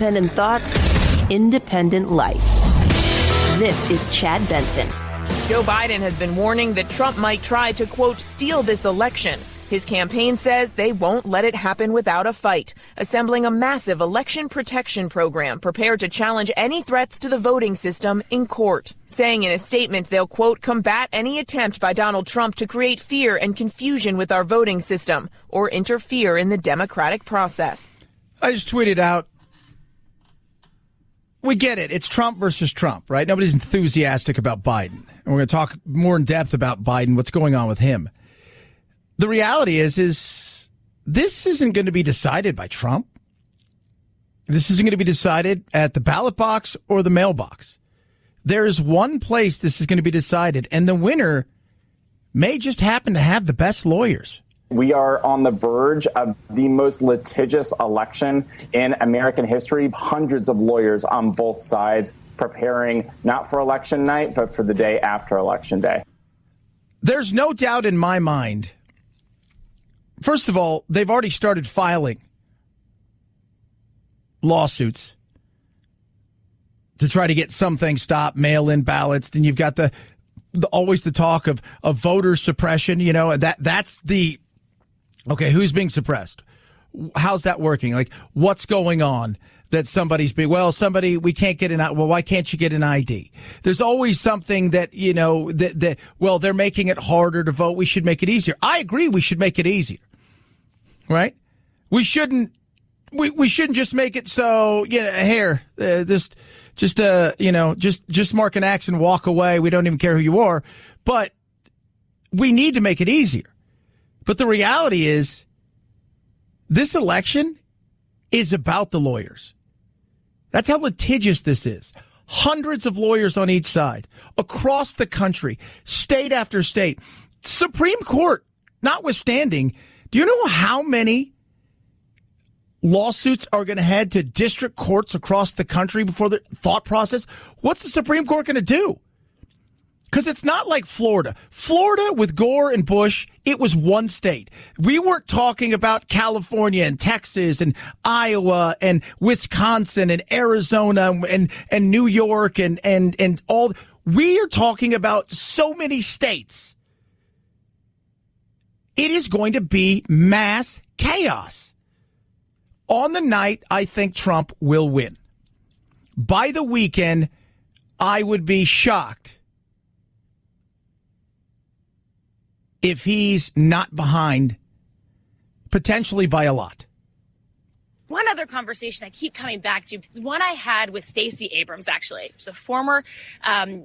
independent thoughts, independent life. This is Chad Benson. Joe Biden has been warning that Trump might try to, quote, steal this election. His campaign says they won't let it happen without a fight, assembling a massive election protection program prepared to challenge any threats to the voting system in court, saying in a statement they'll, quote, combat any attempt by Donald Trump to create fear and confusion with our voting system or interfere in the democratic process. I just tweeted out, we get it. It's Trump versus Trump, right? Nobody's enthusiastic about Biden. And we're going to talk more in depth about Biden, what's going on with him. The reality is this isn't going to be decided by Trump. This isn't going to be decided at the ballot box or the mailbox. There is one place this is going to be decided, and the winner may just happen to have the best lawyers. We are on the verge of the most litigious election in American history. Hundreds of lawyers on both sides preparing not for election night, but for the day after election day. There's no doubt in my mind. First of all, they've already started filing lawsuits to try to get some things stopped, mail-in ballots. Then you've got the always the talk of voter suppression. You know, that's the, okay, who's being suppressed? How's that working? Like, what's going on that somebody's being, somebody, we can't get why can't you get an ID? There's always something that, you know, they're making it harder to vote. We should make it easier. I agree. We should make it easier. Right? We shouldn't just make it so, just mark an X and walk away. We don't even care who you are. But we need to make it easier. But the reality is this election is about the lawyers. That's how litigious this is. Hundreds of lawyers on each side, across the country, state after state. Supreme Court, notwithstanding, do you know how many lawsuits are going to head to district courts across the country before the thought process? What's the Supreme Court going to do? Because it's not like Florida. Florida with Gore and Bush, it was one state. We weren't talking about California and Texas and Iowa and Wisconsin and Arizona and New York and all. We are talking about so many states. It is going to be mass chaos. On the night, I think Trump will win. By the weekend, I would be shocked if he's not behind, potentially by a lot. One other conversation I keep coming back to is one I had with Stacey Abrams, actually. She's a former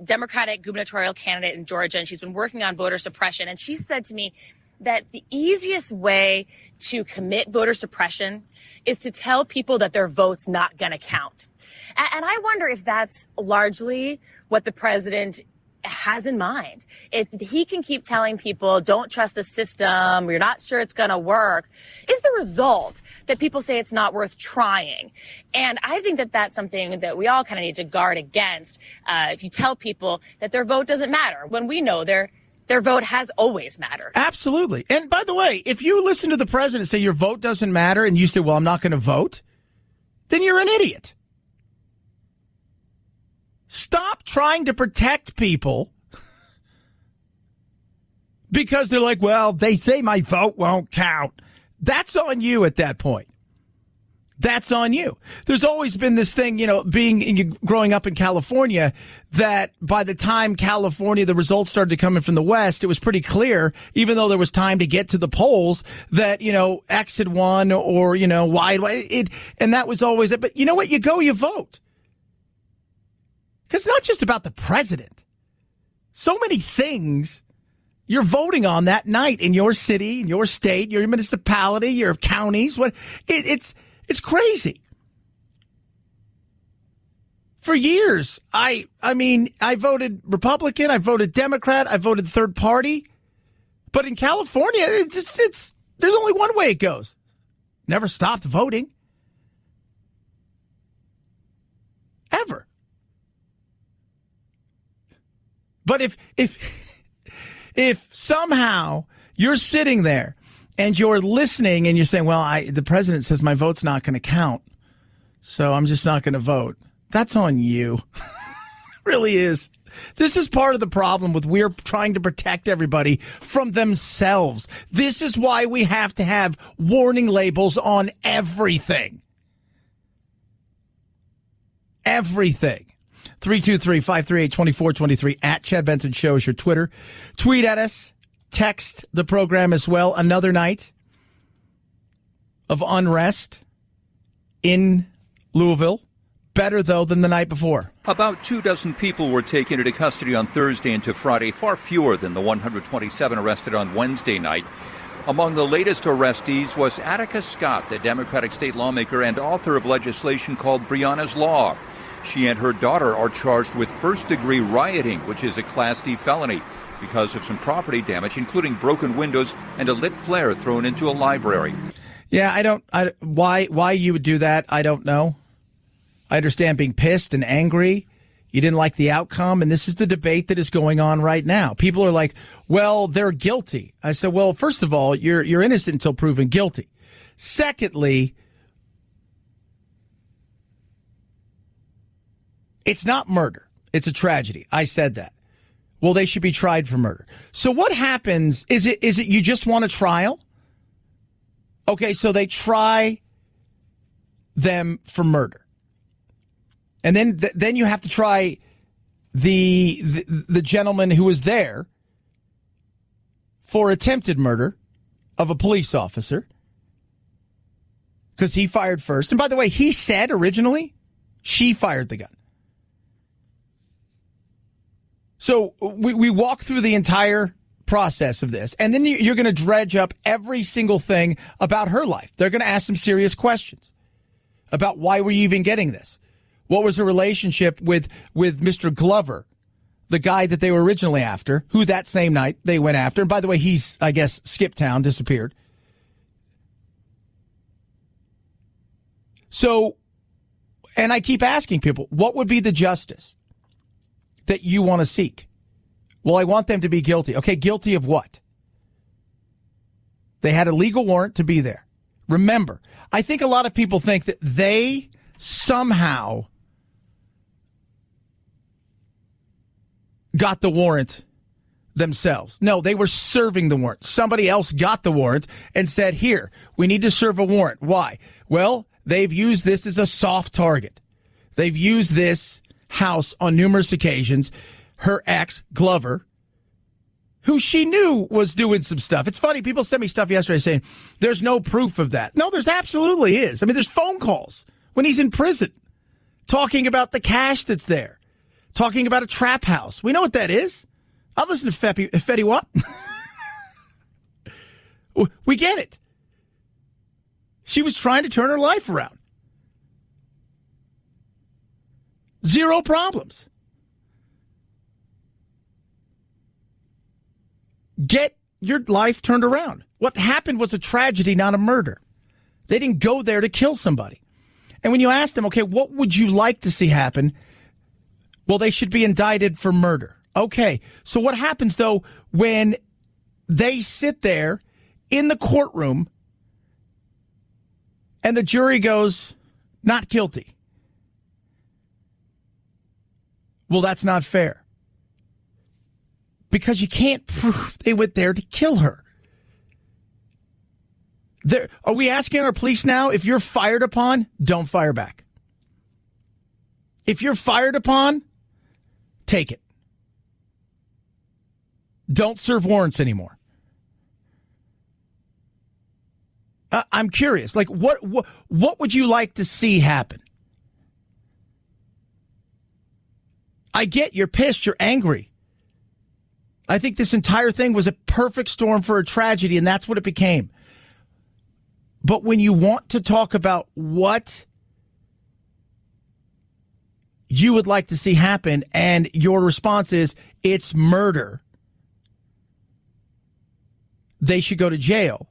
Democratic gubernatorial candidate in Georgia, and she's been working on voter suppression. And she said to me that the easiest way to commit voter suppression is to tell people that their vote's not going to count. And I wonder if that's largely what the president has in mind. If he can keep telling people, don't trust the system, you're not sure it's going to work, is the result that people say it's not worth trying. And I think that that's something that we all kind of need to guard against. If you tell people that their vote doesn't matter, when we know their vote has always mattered. Absolutely. And by the way, if you listen to the president say your vote doesn't matter and you say, well, I'm not going to vote, then you're an idiot. Stop trying to protect people because they're like, well, they say my vote won't count. That's on you at that point. That's on you. There's always been this thing, growing up in California, that by the time California, the results started coming from the West, it was pretty clear, even though there was time to get to the polls, that, X had won or, Y. And that was always it. But you know what? You go, you vote. Because it's not just about the president. So many things you're voting on that night in your city, in your state, your municipality, your counties. It's crazy. For years, I voted Republican, I voted Democrat, I voted third party. But in California, there's only one way it goes. Never stopped voting. Ever. But if somehow you're sitting there and you're listening and you're saying, well, the president says my vote's not going to count, so I'm just not going to vote. That's on you. Really is. This is part of the problem with we're trying to protect everybody from themselves. This is why we have to have warning labels on everything. Everything. 323-538-2423 at Chad Benson Show is your Twitter. Tweet at us. Text the program as well. Another night of unrest in Louisville. Better, though, than the night before. About 24 people were taken into custody on Thursday into Friday, far fewer than the 127 arrested on Wednesday night. Among the latest arrestees was Attica Scott, the Democratic state lawmaker and author of legislation called Breonna's Law. She and her daughter are charged with first-degree rioting, which is a Class D felony, because of some property damage, including broken windows and a lit flare thrown into a library. Yeah, why you would do that, I don't know. I understand being pissed and angry. You didn't like the outcome, and this is the debate that is going on right now. People are like, well, they're guilty. I said, well, first of all, you're innocent until proven guilty. Secondly, it's not murder. It's a tragedy. I said that. Well, they should be tried for murder. So what happens, is it you just want a trial? Okay, so they try them for murder. And then you have to try the gentleman who was there for attempted murder of a police officer because he fired first. And by the way, he said originally she fired the gun. So we walk through the entire process of this, and then you're going to dredge up every single thing about her life. They're going to ask some serious questions about why were you even getting this? What was her relationship with Mr. Glover, the guy that they were originally after, who that same night they went after? And by the way, he's, I guess, skipped town, disappeared. So, and I keep asking people, what would be the justice that you want to seek? Well, I want them to be guilty. Okay, guilty of what? They had a legal warrant to be there. Remember, I think a lot of people think that they somehow got the warrant themselves. No, they were serving the warrant. Somebody else got the warrant and said, here, we need to serve a warrant. Why? Well, they've used this as a soft target. They've used this house on numerous occasions. Her ex, Glover, who she knew was doing some stuff. It's funny, people sent me stuff yesterday saying there's no proof of that. No, there's absolutely is. I mean, there's phone calls when he's in prison talking about the cash that's there, talking about a trap house. We know what that is. I'll listen to Fetty Wap. We get it. She was trying to turn her life around. Zero problems. Get your life turned around. What happened was a tragedy, not a murder. They didn't go there to kill somebody. And when you ask them, okay, what would you like to see happen? Well, they should be indicted for murder. Okay, so what happens, though, when they sit there in the courtroom and the jury goes, not guilty? Well, that's not fair. Because you can't prove they went there to kill her. Are we asking our police now, if you're fired upon, don't fire back? If you're fired upon, take it. Don't serve warrants anymore. I'm curious. Like, what would you like to see happen? I get you're pissed, you're angry. I think this entire thing was a perfect storm for a tragedy, and that's what it became. But when you want to talk about what you would like to see happen, and your response is, it's murder, they should go to jail.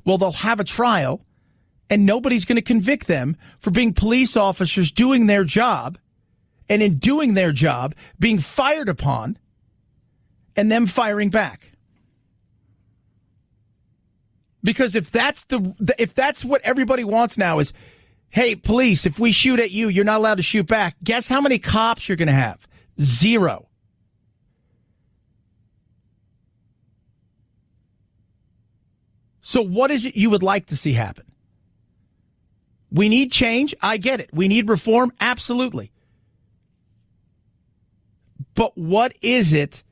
Well, they'll have a trial, and nobody's going to convict them for being police officers doing their job, and in doing their job, being fired upon, and them firing back. Because if that's what everybody wants now is, Hey, police, if we shoot at you, you're not allowed to shoot back. Guess how many cops you're going to have? 0. So what is it you would like to see happen? We need change. I get it. We need reform. Absolutely. But what is it?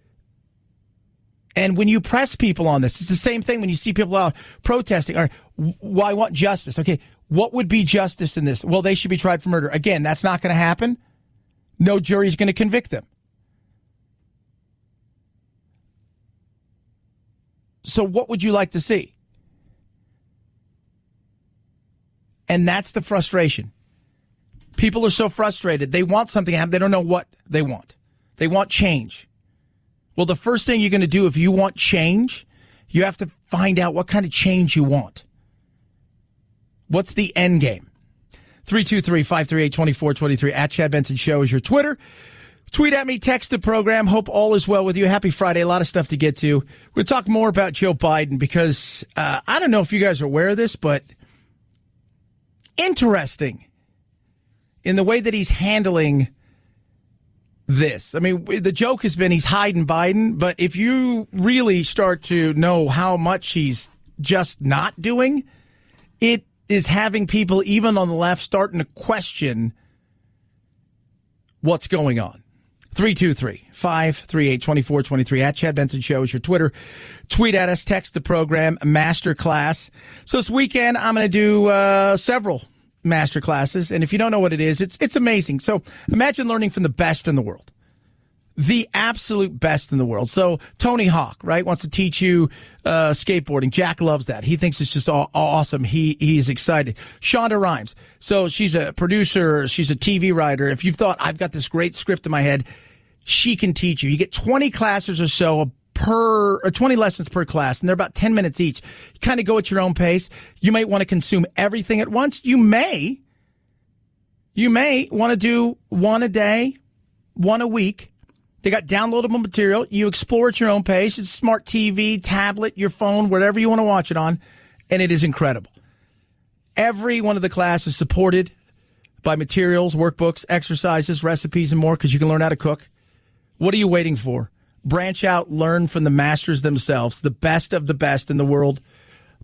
And when you press people on this, it's the same thing when you see people out protesting. All right, well, I want justice. Okay, what would be justice in this? Well, they should be tried for murder. Again, that's not going to happen. No jury's going to convict them. So what would you like to see? And that's the frustration. People are so frustrated. They want something to happen. They don't know what they want. They want change. Well, the first thing you're going to do if you want change, you have to find out what kind of change you want. What's the end game? 323-538-2423 at Chad Benson Show is your Twitter. Tweet at me, text the program. Hope all is well with you. Happy Friday. A lot of stuff to get to. We'll talk more about Joe Biden because I don't know if you guys are aware of this, but interesting in the way that he's handling this. I mean, the joke has been he's hiding Biden, but if you really start to know how much he's just not doing, it is having people, even on the left, starting to question what's going on. 323-538-2423 at Chad Benson Show is your Twitter. Tweet at us, text the program, Masterclass. So this weekend, I'm going to do several master classes, and if you don't know what it is, it's amazing. So imagine learning from the best in the world, the absolute best in the world. So Tony Hawk, right, wants to teach you skateboarding. Jack loves that. He thinks it's just awesome. He's excited. Shonda Rhimes, so she's a producer, she's a TV writer. If you've thought, I've got this great script in my head, she can teach you. You get 20 classes or so or 20 lessons per class, and they're about 10 minutes each. You kind of go at your own pace. You might want to consume everything at once. You may want to do one a day, one a week. They got downloadable material. You explore at your own pace. It's smart TV, tablet, your phone, whatever you want to watch it on, and it is incredible. Every one of the classes is supported by materials, workbooks, exercises, recipes, and more because you can learn how to cook. What are you waiting for? Branch out, learn from the masters themselves, the best of the best in the world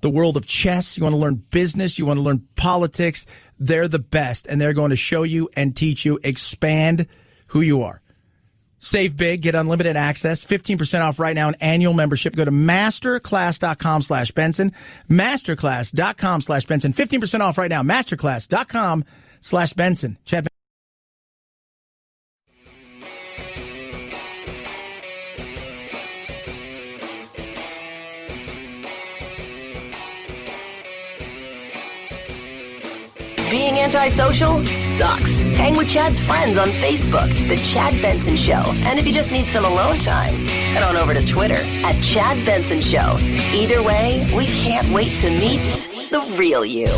of chess. You want to learn business, you want to learn politics. They're the best, and they're going to show you and teach you, expand who you are. Save big, get unlimited access, 15% off right now, an annual membership. Go to masterclass.com/Benson, masterclass.com/Benson, 15% off right now, masterclass.com/Benson. Chad. Being antisocial sucks. Hang with Chad's friends on Facebook, The Chad Benson Show. And if you just need some alone time, head on over to Twitter at Chad Benson Show. Either way, we can't wait to meet the real you.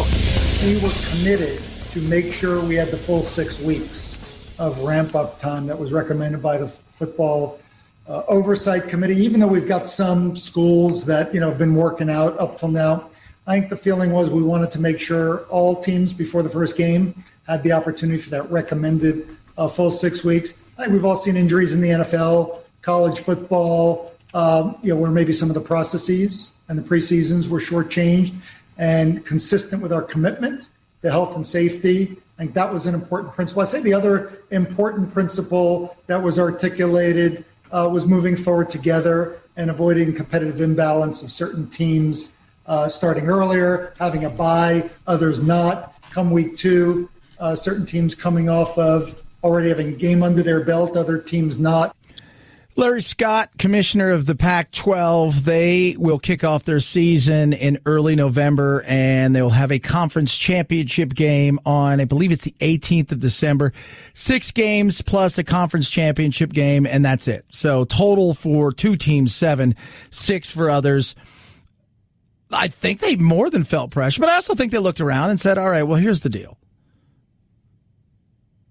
We were committed to make sure we had the full 6 weeks of ramp-up time that was recommended by the Football Oversight Committee, even though we've got some schools that have been working out up till now. I think the feeling was we wanted to make sure all teams before the first game had the opportunity for that recommended full 6 weeks. I think we've all seen injuries in the NFL, college football, where maybe some of the processes and the preseasons were shortchanged, and consistent with our commitment to health and safety. I think that was an important principle. I say the other important principle that was articulated was moving forward together and avoiding competitive imbalance of certain teams starting earlier, having a bye, others not. Come week 2, certain teams coming off of already having a game under their belt, other teams not. Larry Scott, commissioner of the Pac-12, they will kick off their season in early November, and they will have a conference championship game on, I believe it's the 18th of December. 6 games plus a conference championship game, and that's it. So total for 2 teams, 7, 6 for others. I think they more than felt pressure, but I also think they looked around and said, all right, well, here's the deal.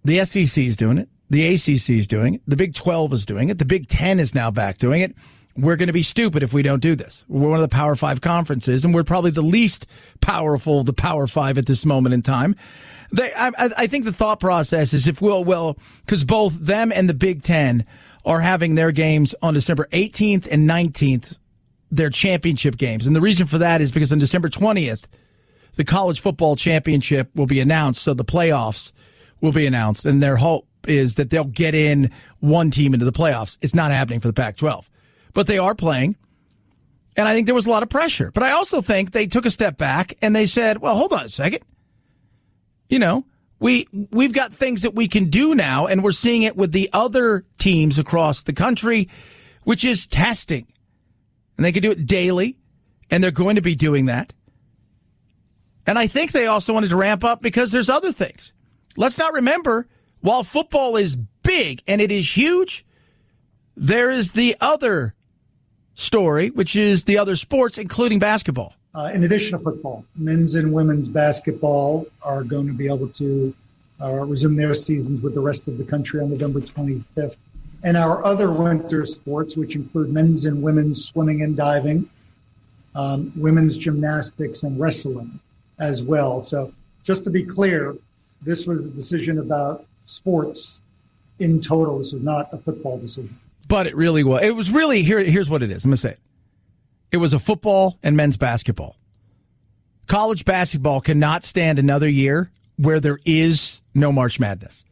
The SEC is doing it. The ACC is doing it. The Big 12 is doing it. The Big 10 is now back doing it. We're going to be stupid if we don't do this. We're one of the Power 5 conferences, and we're probably the least powerful of the Power 5 at this moment in time. I think the thought process is if because both them and the Big Ten are having their games on December 18th and 19th, their championship games. And the reason for that is because on December 20th, the college football championship will be announced, so the playoffs will be announced, and their hope is that they'll get in one team into the playoffs. It's not happening for the Pac-12. But they are playing, and I think there was a lot of pressure. But I also think they took a step back, and they said, well, hold on a second. You know, we've got things that we can do now, and we're seeing it with the other teams across the country, which is testing. And they can do it daily, and they're going to be doing that. And I think they also wanted to ramp up because there's other things. Let's not remember, while football is big and it is huge, there is the other story, which is the other sports, including basketball. In addition to football, men's and women's basketball are going to be able to resume their seasons with the rest of the country on November 25th. And our other winter sports, which include men's and women's swimming and diving, women's gymnastics and wrestling as well. So just to be clear, this was a decision about sports in total. This was not a football decision. But it really was. It was really, here's what it is. I'm going to say it. It was a football and men's basketball. College basketball cannot stand another year where there is no March Madness.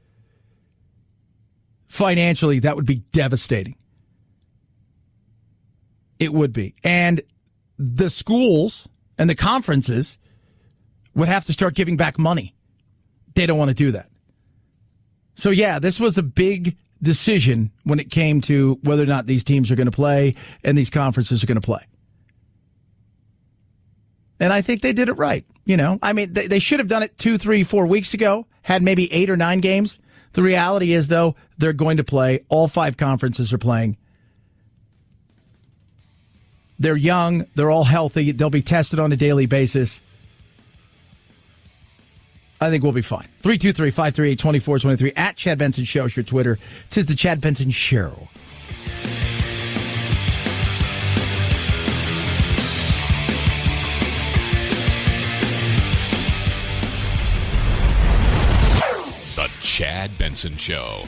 Financially, that would be devastating. It would be. And the schools and the conferences would have to start giving back money. They don't want to do that. So, yeah, this was a big decision when it came to whether or not these teams are going to play and these conferences are going to play. And I think they did it right. You know, I mean, they should have done it 2, 3, 4 weeks ago, had maybe 8 or 9 games. The reality is, though, they're going to play. All 5 conferences are playing. They're young. They're all healthy. They'll be tested on a daily basis. I think we'll be fine. 323-538-2423 at Chad Benson Show is your Twitter. It says the Chad Benson Show. The Chad Benson Show.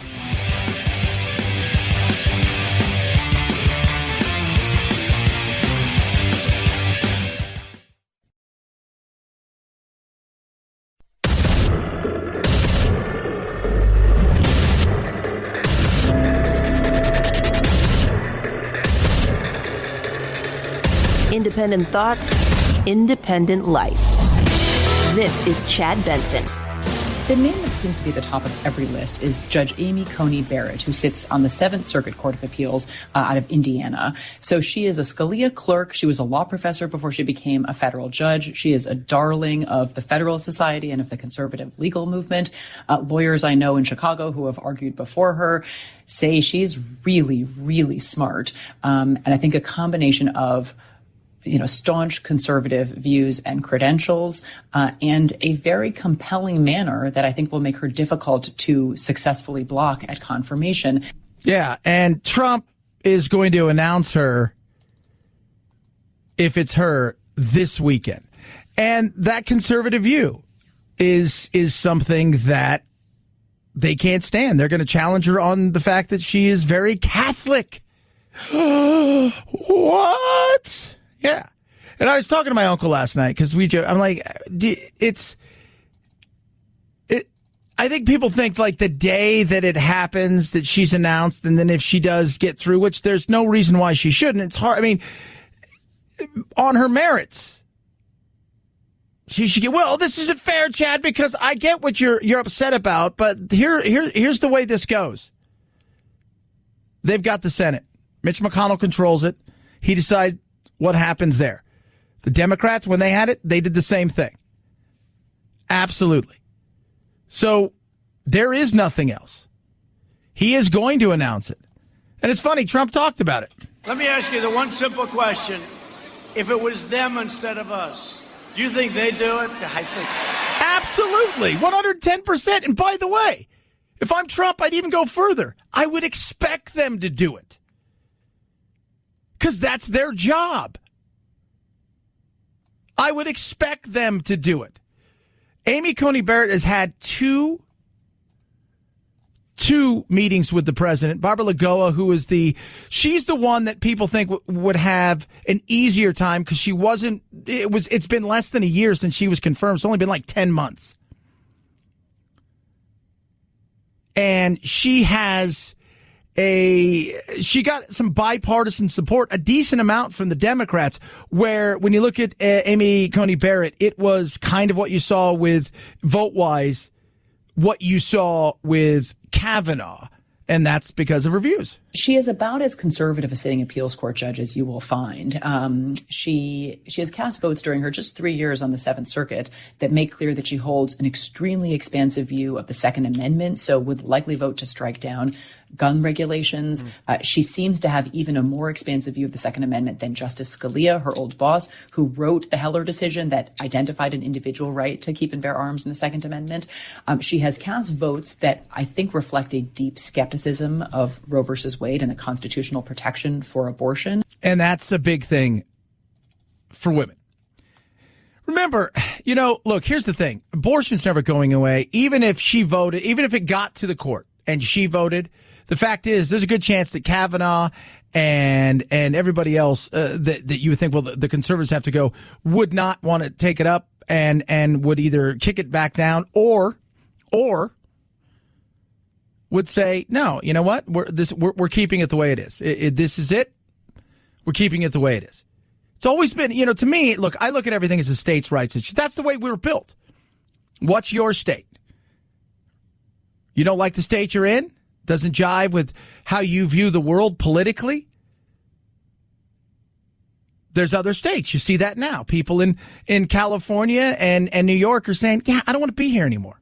Independent thoughts, independent life. This is Chad Benson. The name that seems to be at the top of every list is Judge Amy Coney Barrett, who sits on the 7th Circuit Court of Appeals out of Indiana. So she is a Scalia clerk. She was a law professor before she became a federal judge. She is a darling of the Federalist Society and of the conservative legal movement. Lawyers I know in Chicago who have argued before her say she's really, really smart. And I think a combination of staunch conservative views and credentials, and a very compelling manner that I think will make her difficult to successfully block at confirmation. Yeah, and Trump is going to announce her, if it's her, this weekend. And that conservative view is something that they can't stand. They're going to challenge her on the fact that she is very Catholic. What? Yeah. And I was talking to my uncle last night because I'm like, I think people think like the day that it happens that she's announced, and then if she does get through, which there's no reason why she shouldn't. It's hard. I mean, on her merits, she should get, well, this isn't fair, Chad, because I get what you're upset about, but here's the way this goes. They've got the Senate. Mitch McConnell controls it. He decides what happens there. The Democrats, when they had it, they did the same thing. Absolutely. So there is nothing else. He is going to announce it. And it's funny, Trump talked about it. Let me ask you the one simple question. If it was them instead of us, do you think they'd do it? I think so. Absolutely. 110%. And by the way, if I'm Trump, I'd even go further. I would expect them to do it. Because that's their job. I would expect them to do it. Amy Coney Barrett has had two meetings with the president. Barbara Lagoa, she's the one that people think would have an easier time because it's been less than a year since she was confirmed. It's only been like 10 months. And she got some bipartisan support, a decent amount from the Democrats, where when you look at Amy Coney Barrett, it was kind of what you saw with vote-wise, what you saw with Kavanaugh, and that's because of her views. She is about as conservative a sitting appeals court judge as you will find. She has cast votes during her just 3 years on the Seventh Circuit that make clear that she holds an extremely expansive view of the Second Amendment, so would likely vote to strike down gun regulations. She seems to have even a more expansive view of the Second Amendment than Justice Scalia, her old boss, who wrote the Heller decision that identified an individual right to keep and bear arms in the Second Amendment. She has cast votes that I think reflect a deep skepticism of Roe versus Wade and the constitutional protection for abortion. And that's a big thing for women. Remember, look, here's the thing. Abortion's never going away. Even if she voted, even if it got to the court and she voted, the fact is there's a good chance that Kavanaugh and everybody else that you would think, well, the conservatives have to go, would not want to take it up and would either kick it back down or would say, no, you know what? We're keeping it the way it is. This is it. We're keeping it the way it is. It's always been, to me, look, I look at everything as a states' rights issue. That's the way we were built. What's your state? You don't like the state you're in? Doesn't jive with how you view the world politically? There's other states. You see that now. People in California and New York are saying, yeah, I don't want to be here anymore.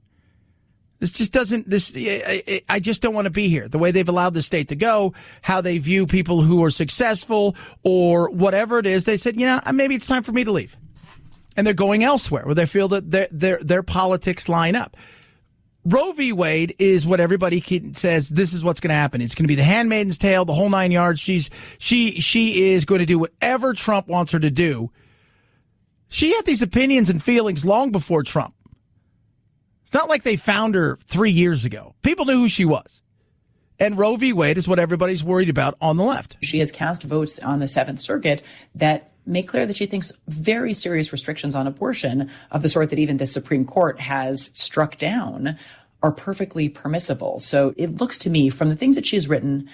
I just don't want to be here. The way they've allowed the state to go, how they view people who are successful or whatever it is, they said, maybe it's time for me to leave. And they're going elsewhere where they feel that their politics line up. Roe v. Wade is what everybody says this is what's going to happen. It's going to be the handmaid's tale, the whole 9 yards. She is going to do whatever Trump wants her to do. She had these opinions and feelings long before Trump. It's not like they found her 3 years ago. People knew who she was. And Roe v. Wade is what everybody's worried about on the left. She has cast votes on the Seventh Circuit that make clear that she thinks very serious restrictions on abortion of the sort that even the Supreme Court has struck down are perfectly permissible. So it looks to me, from the things that she has written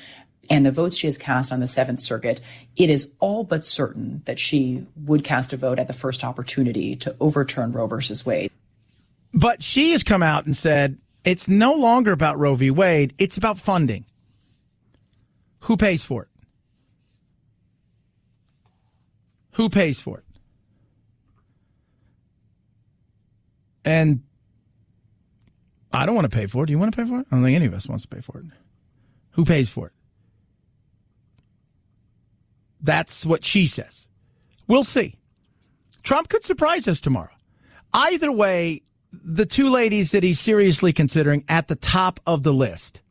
and the votes she has cast on the Seventh Circuit, it is all but certain that she would cast a vote at the first opportunity to overturn Roe versus Wade. But she has come out and said it's no longer about Roe v. Wade. It's about funding. Who pays for it? Who pays for it? And I don't want to pay for it. Do you want to pay for it? I don't think any of us wants to pay for it. Who pays for it? That's what she says. We'll see. Trump could surprise us tomorrow. Either way, the two ladies that he's seriously considering at the top of the list,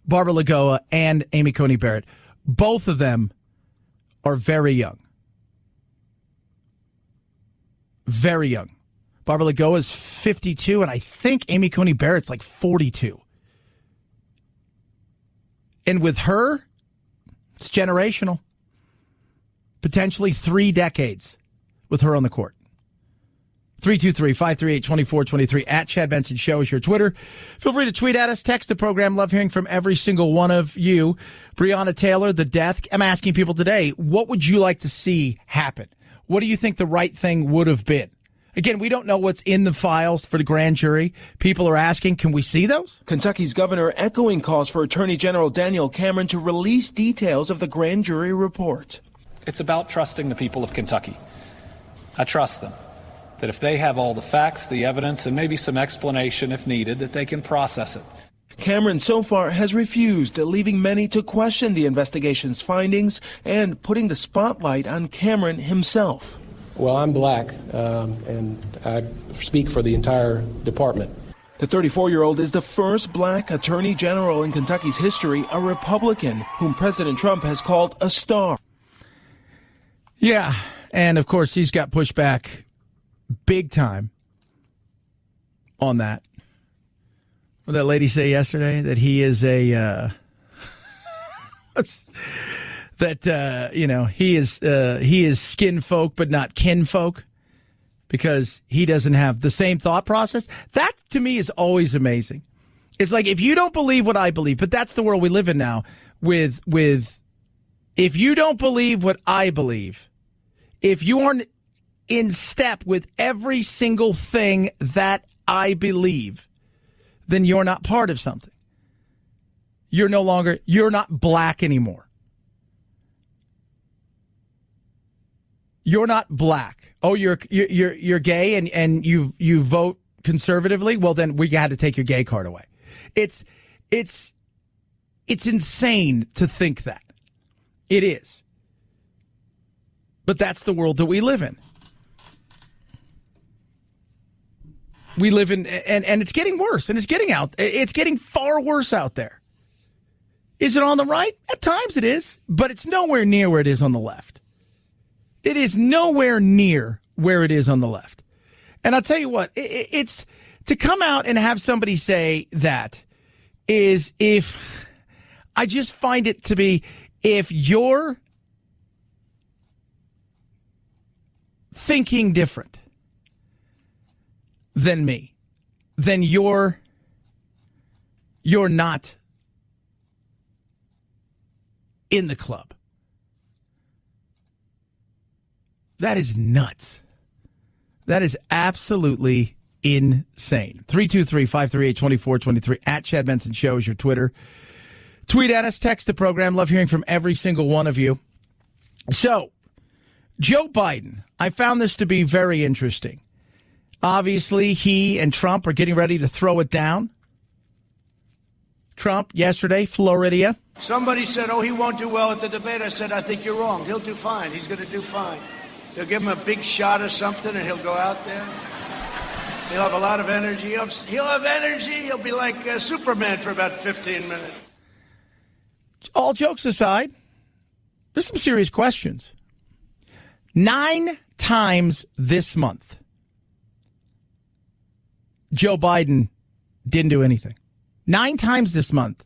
Barbara Lagoa and Amy Coney Barrett, both of them are very young. Very young. Barbara Lagoa is 52, and I think Amy Coney Barrett's like 42. And with her, it's generational. Potentially 3 decades with her on the court. 323-538-2423 at Chad Benson Show is your Twitter. Feel free to tweet at us, text the program. Love hearing from every single one of you. Breonna Taylor, the death. I'm asking people today, what would you like to see happen? What do you think the right thing would have been? Again, we don't know what's in the files for the grand jury. People are asking, can we see those? Kentucky's governor echoing calls for Attorney General Daniel Cameron to release details of the grand jury report. It's about trusting the people of Kentucky. I trust them. That if they have all the facts, the evidence, and maybe some explanation if needed, that they can process it. Cameron so far has refused, leaving many to question the investigation's findings and putting the spotlight on Cameron himself. Well, I'm black, and I speak for the entire department. The 34-year-old is the first black attorney general in Kentucky's history, a Republican, whom President Trump has called a star. Yeah, and of course he's got pushback big time on that. What did that lady say yesterday? That he is a he is skin folk but not kin folk because he doesn't have the same thought process. That to me is always amazing. It's like, if you don't believe what I believe, but that's the world we live in now with if you don't believe what I believe, if you aren't in step with every single thing that I believe, then you're not part of something. You're not black anymore. You're not black. Oh, you're gay and you vote conservatively? Well, then we had to take your gay card away. It's insane to think that. It is. But that's the world that we live in. We live in, and it's getting worse, and it's getting far worse out there. Is it on the right? At times it is, but it's nowhere near where it is on the left. It is nowhere near where it is on the left. And I'll tell you what, it's to come out and have somebody say that is I just find it to be, if you're thinking different than me, then you're not in the club. That is nuts. That is absolutely insane. 323-538-2423 at Chad Benson Show is your Twitter. Tweet at us, text the program. Love hearing from every single one of you. So, Joe Biden, I found this to be very interesting. Obviously, he and Trump are getting ready to throw it down. Trump, yesterday, Florida. Somebody said, he won't do well at the debate. I said, I think you're wrong. He'll do fine. He's going to do fine. They'll give him a big shot or something, and he'll go out there. He'll have a lot of energy. He'll have energy. He'll be like Superman for about 15 minutes. All jokes aside, there's some serious questions. 9 times this month, Joe Biden didn't do anything. 9 times this month,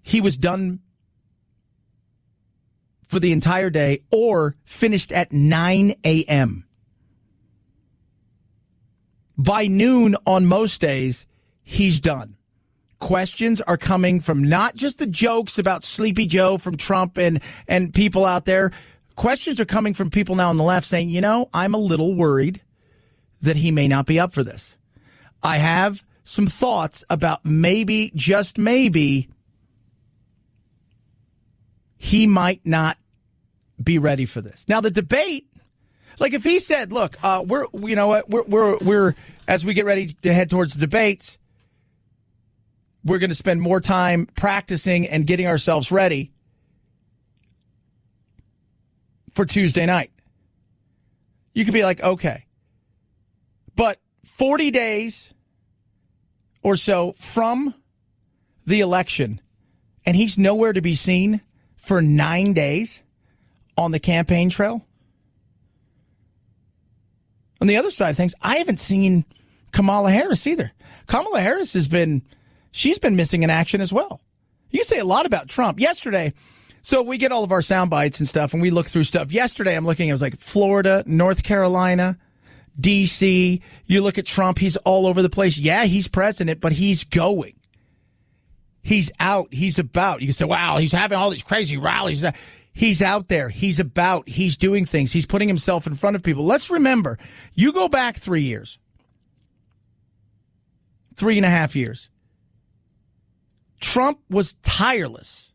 he was done for the entire day or finished at 9 a.m. By noon on most days, he's done. Questions are coming from not just the jokes about Sleepy Joe from Trump and people out there. Questions are coming from people now on the left saying, I'm a little worried that he may not be up for this. I have some thoughts about maybe, just maybe, he might not be ready for this. Now, the debate, like if he said, look, we're as we get ready to head towards the debates, we're going to spend more time practicing and getting ourselves ready for Tuesday night. You could be like, okay. But 40 days or so from the election, and he's nowhere to be seen for 9 days on the campaign trail. On the other side of things, I haven't seen Kamala Harris either. Kamala Harris she's been missing in action as well. You can say a lot about Trump. Yesterday, so we get all of our sound bites and stuff, and we look through stuff. Yesterday, I'm looking, it was like Florida, North Carolina, D.C. You look at Trump, he's all over the place. Yeah, he's president, but he's going. He's out. He's about. You can say, wow, he's having all these crazy rallies. He's out there. He's about. He's doing things. He's putting himself in front of people. Let's remember, you go back 3 years, 3.5 years. Trump was tireless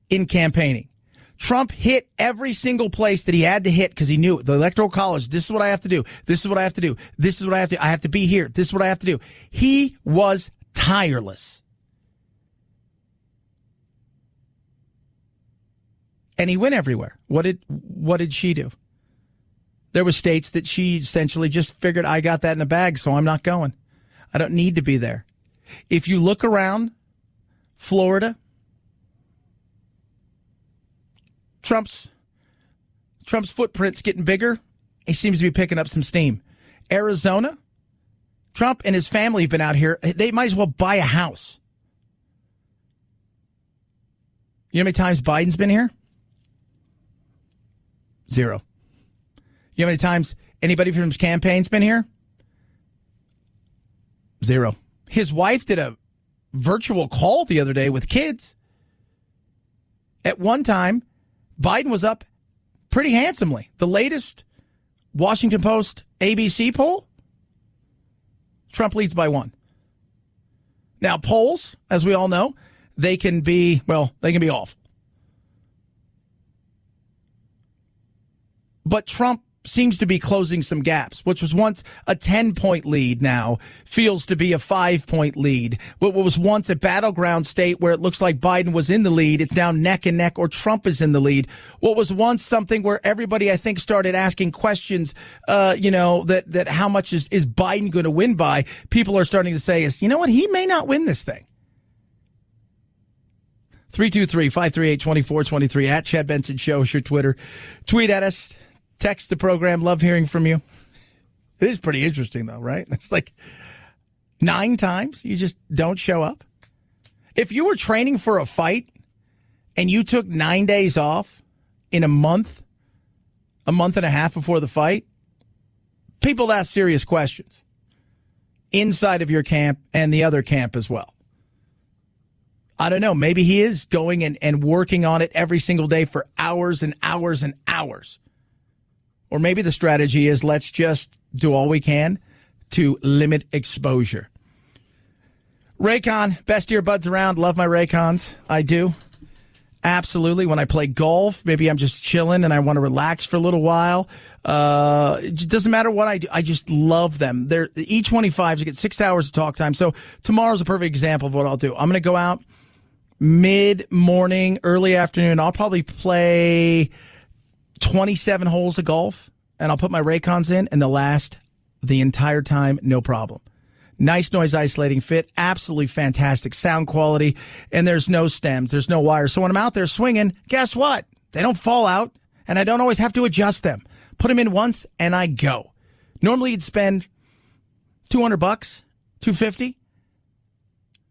in campaigning. Trump hit every single place that he had to hit because he knew the Electoral College. This is what I have to do. This is what I have to do. This is what I have to do. I have to be here. This is what I have to do. He was tireless. And he went everywhere. What did she do? There were states that she essentially just figured, I got that in the bag, so I'm not going. I don't need to be there. If you look around Florida, Trump's footprint's getting bigger he seems to be picking up some steam. Arizona, Trump and his family have been out here. They might as well buy a house. You know how many times Biden's been here? 0. You know how many times anybody from his campaign's been here? 0. His wife did a virtual call the other day with kids. At one time, Biden was up pretty handsomely. The latest Washington Post ABC poll, Trump leads by 1. Now, polls, as we all know, they can be awful. But Trump seems to be closing some gaps, which was once a 10-point lead now feels to be a 5-point lead. What was once a battleground state where it looks like Biden was in the lead, it's now neck and neck, or Trump is in the lead. What was once something where everybody, I think, started asking questions, that how much is Biden going to win by, people are starting to say is, you know what, he may not win this thing. 323-538-2423 at Chad Benson Show is your Twitter. Tweet at us. Text the program. Love hearing from you. It is pretty interesting, though, right? It's like 9 times you just don't show up. If you were training for a fight and you took 9 days off in a month and a half before the fight, people ask serious questions inside of your camp and the other camp as well. I don't know. Maybe he is going and working on it every single day for hours and hours and hours. Or maybe the strategy is let's just do all we can to limit exposure. Raycon, best earbuds around. Love my Raycons. I do. Absolutely. When I play golf, maybe I'm just chilling and I want to relax for a little while. It just doesn't matter what I do. I just love them. They're E25s. You get 6 hours of talk time. So tomorrow's a perfect example of what I'll do. I'm going to go out mid-morning, early afternoon. I'll probably play 27 holes of golf, and I'll put my Raycons in, and they'll last the entire time, no problem. Nice noise isolating fit, absolutely fantastic sound quality, and there's no stems, there's no wires. So when I'm out there swinging, guess what? They don't fall out, and I don't always have to adjust them. Put them in once, and I go. Normally you'd spend $200, $250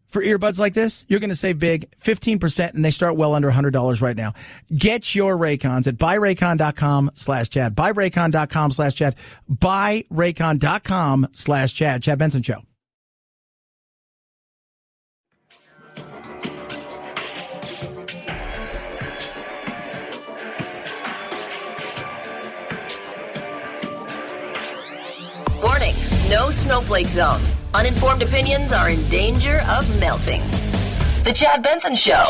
for earbuds like this. You're going to save big, 15%, and they start well under $100 right now. Get your Raycons at buyraycon.com/Chad. Buyraycon.com/Chad. Buyraycon.com/Chad. Chad Benson Show. Warning, no snowflake zone. Uninformed opinions are in danger of melting. The Chad Benson Show.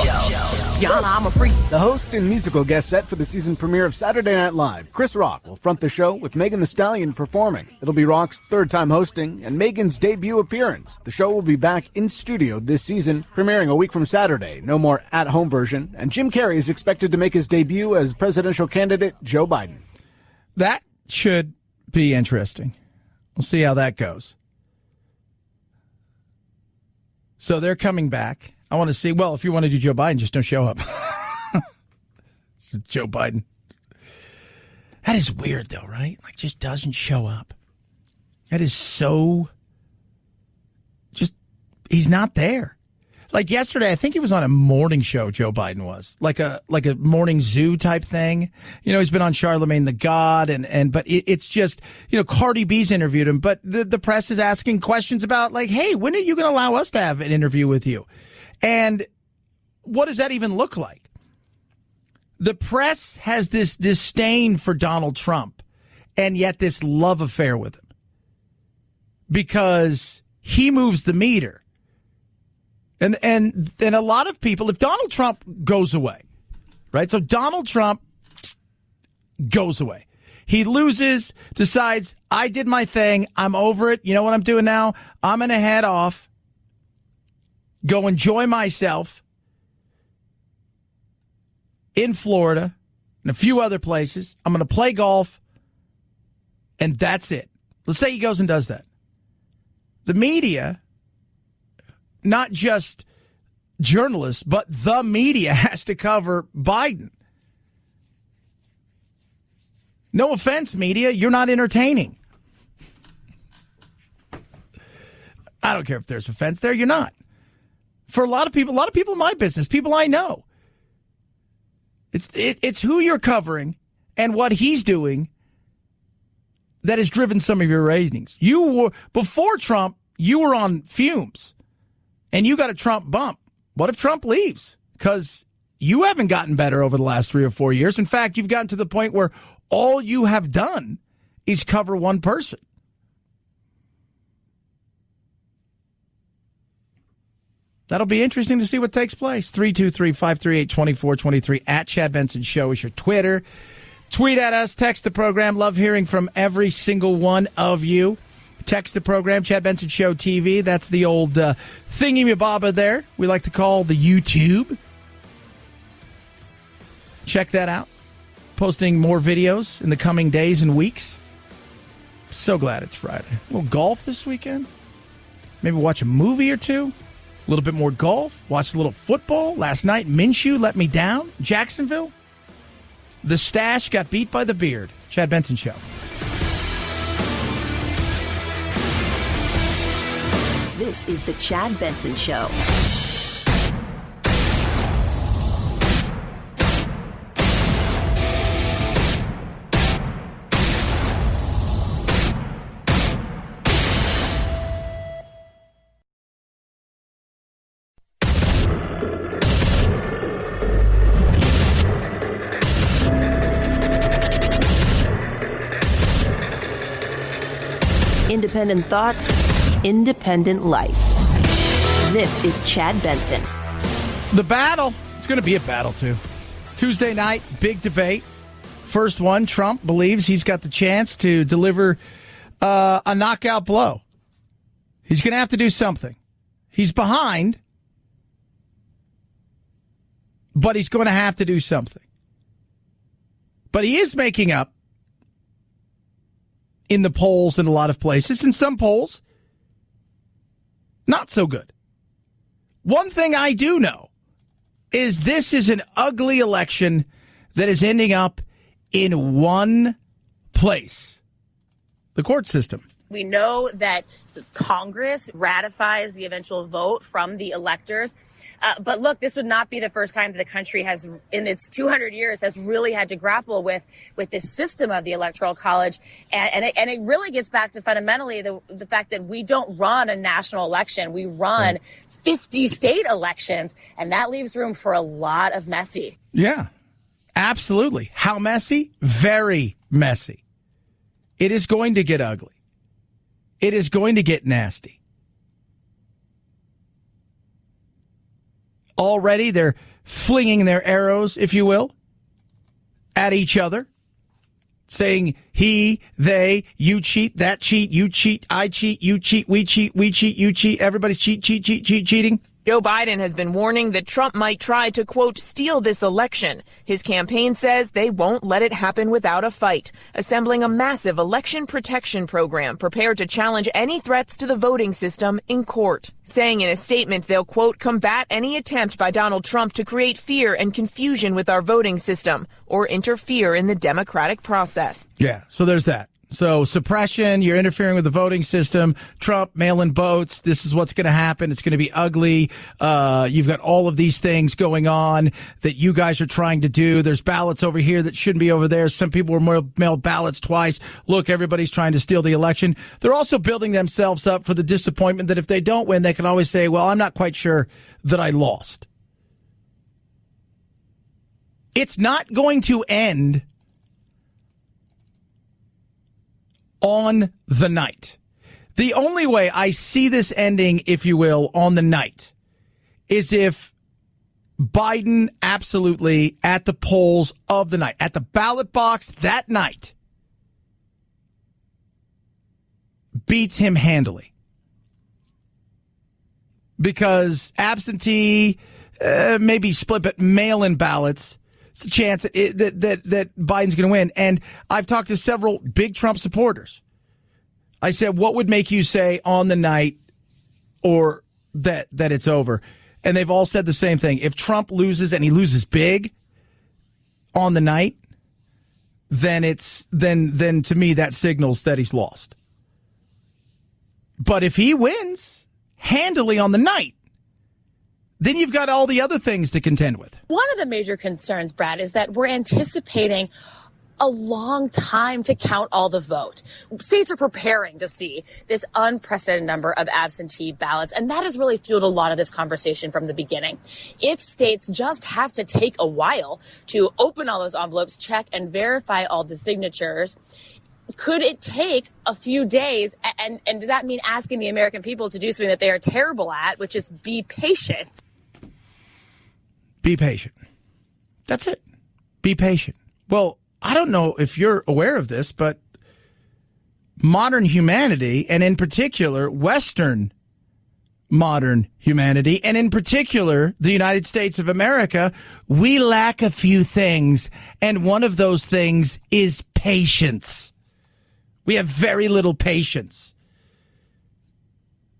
Yana, I'm a freak. The host and musical guest set for the season premiere of Saturday Night Live, Chris Rock, will front the show with Megan Thee Stallion performing. It'll be Rock's 3rd time hosting and Megan's debut appearance. The show will be back in studio this season, premiering a week from Saturday. No more at-home version. And Jim Carrey is expected to make his debut as presidential candidate Joe Biden. That should be interesting. We'll see how that goes. So they're coming back. I want to see, well, if you want to do Joe Biden, just don't show up. Joe Biden. That is weird, though, right? Like, just doesn't show up. That is so, just, he's not there. Like yesterday, I think he was on a morning show, Joe Biden was. Like a morning zoo type thing. You know, he's been on Charlemagne the God, but it's just, you know, Cardi B's interviewed him, but the press is asking questions about, like, hey, when are you going to allow us to have an interview with you? And what does that even look like? The press has this disdain for Donald Trump, and yet this love affair with him. Because he moves the meter. And a lot of people, if Donald Trump goes away, right? So Donald Trump goes away. He loses, decides, I did my thing. I'm over it. You know what I'm doing now? I'm going to head off, go enjoy myself in Florida and a few other places. I'm going to play golf, and that's it. Let's say he goes and does that. The media, not just journalists, but the media has to cover Biden. No offense, media, you're not entertaining. I don't care if there's offense there, you're not. For a lot of people in my business, people I know, it's who you're covering and what he's doing that has driven some of your ratings. Before Trump, you were on fumes, and you got a Trump bump. What if Trump leaves? Because you haven't gotten better over the last 3 or 4 years. In fact, you've gotten to the point where all you have done is cover one person. That'll be interesting to see what takes place. 323-538-2423 at Chad Benson Show is your Twitter. Tweet at us, text the program. Love hearing from every single one of you. Text the program, Chad Benson Show TV. That's the old thingy-mababa there we like to call the YouTube. Check that out. Posting more videos in the coming days and weeks. So glad it's Friday. A little golf this weekend. Maybe watch a movie or two. A little bit more golf. Watch a little football. Last night, Minshew let me down. Jacksonville. The stash got beat by the beard. Chad Benson Show. This is the Chad Benson Show. Independent thoughts, independent life. This is Chad Benson. The battle. It's going to be a battle, too. Tuesday night, big debate. First one, Trump believes he's got the chance to deliver a knockout blow. He's going to have to do something. He's behind, but he's going to have to do something. But he is making up in the polls in a lot of places. In some polls, not so good. One thing I do know is this is an ugly election that is ending up in one place: the court system. We know that Congress ratifies the eventual vote from the electors. But look, this would not be the first time that the country has, in its 200 years, has really had to grapple with this system of the Electoral College. And it really gets back to fundamentally the fact that we don't run a national election. We run 50 state elections, and that leaves room for a lot of messy. Yeah, absolutely. How messy? Very messy. It is going to get ugly. It is going to get nasty. Already they're flinging their arrows, if you will, at each other, saying he, they, you cheat, that cheat, you cheat, I cheat, you cheat, we cheat, you cheat, everybody cheating. Joe Biden has been warning that Trump might try to, quote, steal this election. His campaign says they won't let it happen without a fight, assembling a massive election protection program prepared to challenge any threats to the voting system in court, saying in a statement they'll, quote, combat any attempt by Donald Trump to create fear and confusion with our voting system or interfere in the democratic process. Yeah, so there's that. So suppression, you're interfering with the voting system, Trump, mail-in votes, this is what's going to happen. It's going to be ugly. You've got all of these things going on that you guys are trying to do. There's ballots over here that shouldn't be over there. Some people were mailed ballots twice. Look, everybody's trying to steal the election. They're also building themselves up for the disappointment that if they don't win, they can always say, well, I'm not quite sure that I lost. It's not going to end on the night. The only way I see this ending, if you will, on the night is if Biden absolutely at the polls of the night, at the ballot box that night, beats him handily. Because absentee, maybe split, but mail-in ballots, it's a chance that Biden's going to win. And I've talked to several big Trump supporters. I said, what would make you say on the night or that it's over? And they've all said the same thing. If Trump loses and he loses big on the night, then then to me that signals that he's lost. But if he wins handily on the night, then you've got all the other things to contend with. One of the major concerns, Brad, is that we're anticipating a long time to count all the vote. States are preparing to see this unprecedented number of absentee ballots, and that has really fueled a lot of this conversation from the beginning. If states just have to take a while to open all those envelopes, check and verify all the signatures, could it take a few days? And does that mean asking the American people to do something that they are terrible at, which is be patient? Be patient. That's it. Be patient. Well, I don't know if you're aware of this, but modern humanity, and in particular, Western modern humanity, and in particular, the United States of America, we lack a few things, and one of those things is patience. We have very little patience.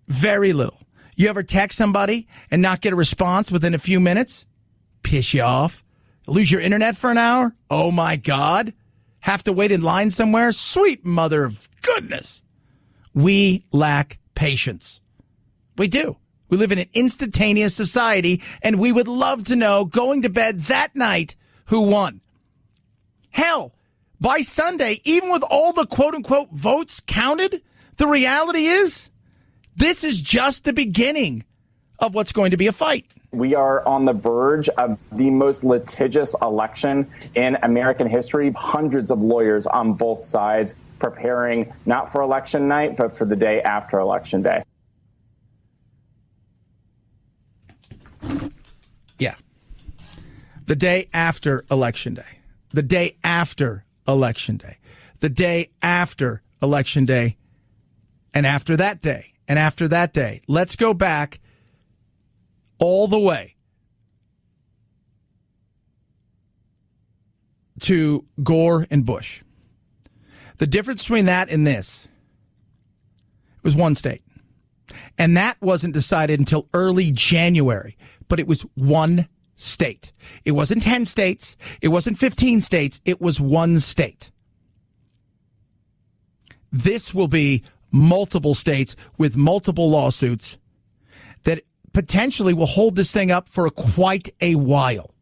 Very little. You ever text somebody and not get a response within a few minutes? Piss you off? Lose your internet for an hour? Oh, my God. Have to wait in line somewhere? Sweet mother of goodness. We lack patience. We do. We live in an instantaneous society, and we would love to know, going to bed that night, who won. Hell, by Sunday, even with all the quote-unquote votes counted, the reality is this is just the beginning of what's going to be a fight. We are on the verge of the most litigious election in American history. Hundreds of lawyers on both sides preparing not for election night, but for the day after Election Day. Yeah. The day after Election Day. The day after Election Day. The day after Election Day. And after that day. And after that day. Let's go back all the way to Gore and Bush. The difference between that and this was one state. And that wasn't decided until early January, but it was one state. It wasn't 10 states. It wasn't 15 states. It was one state. This will be multiple states with multiple lawsuits that potentially will hold this thing up for quite a while.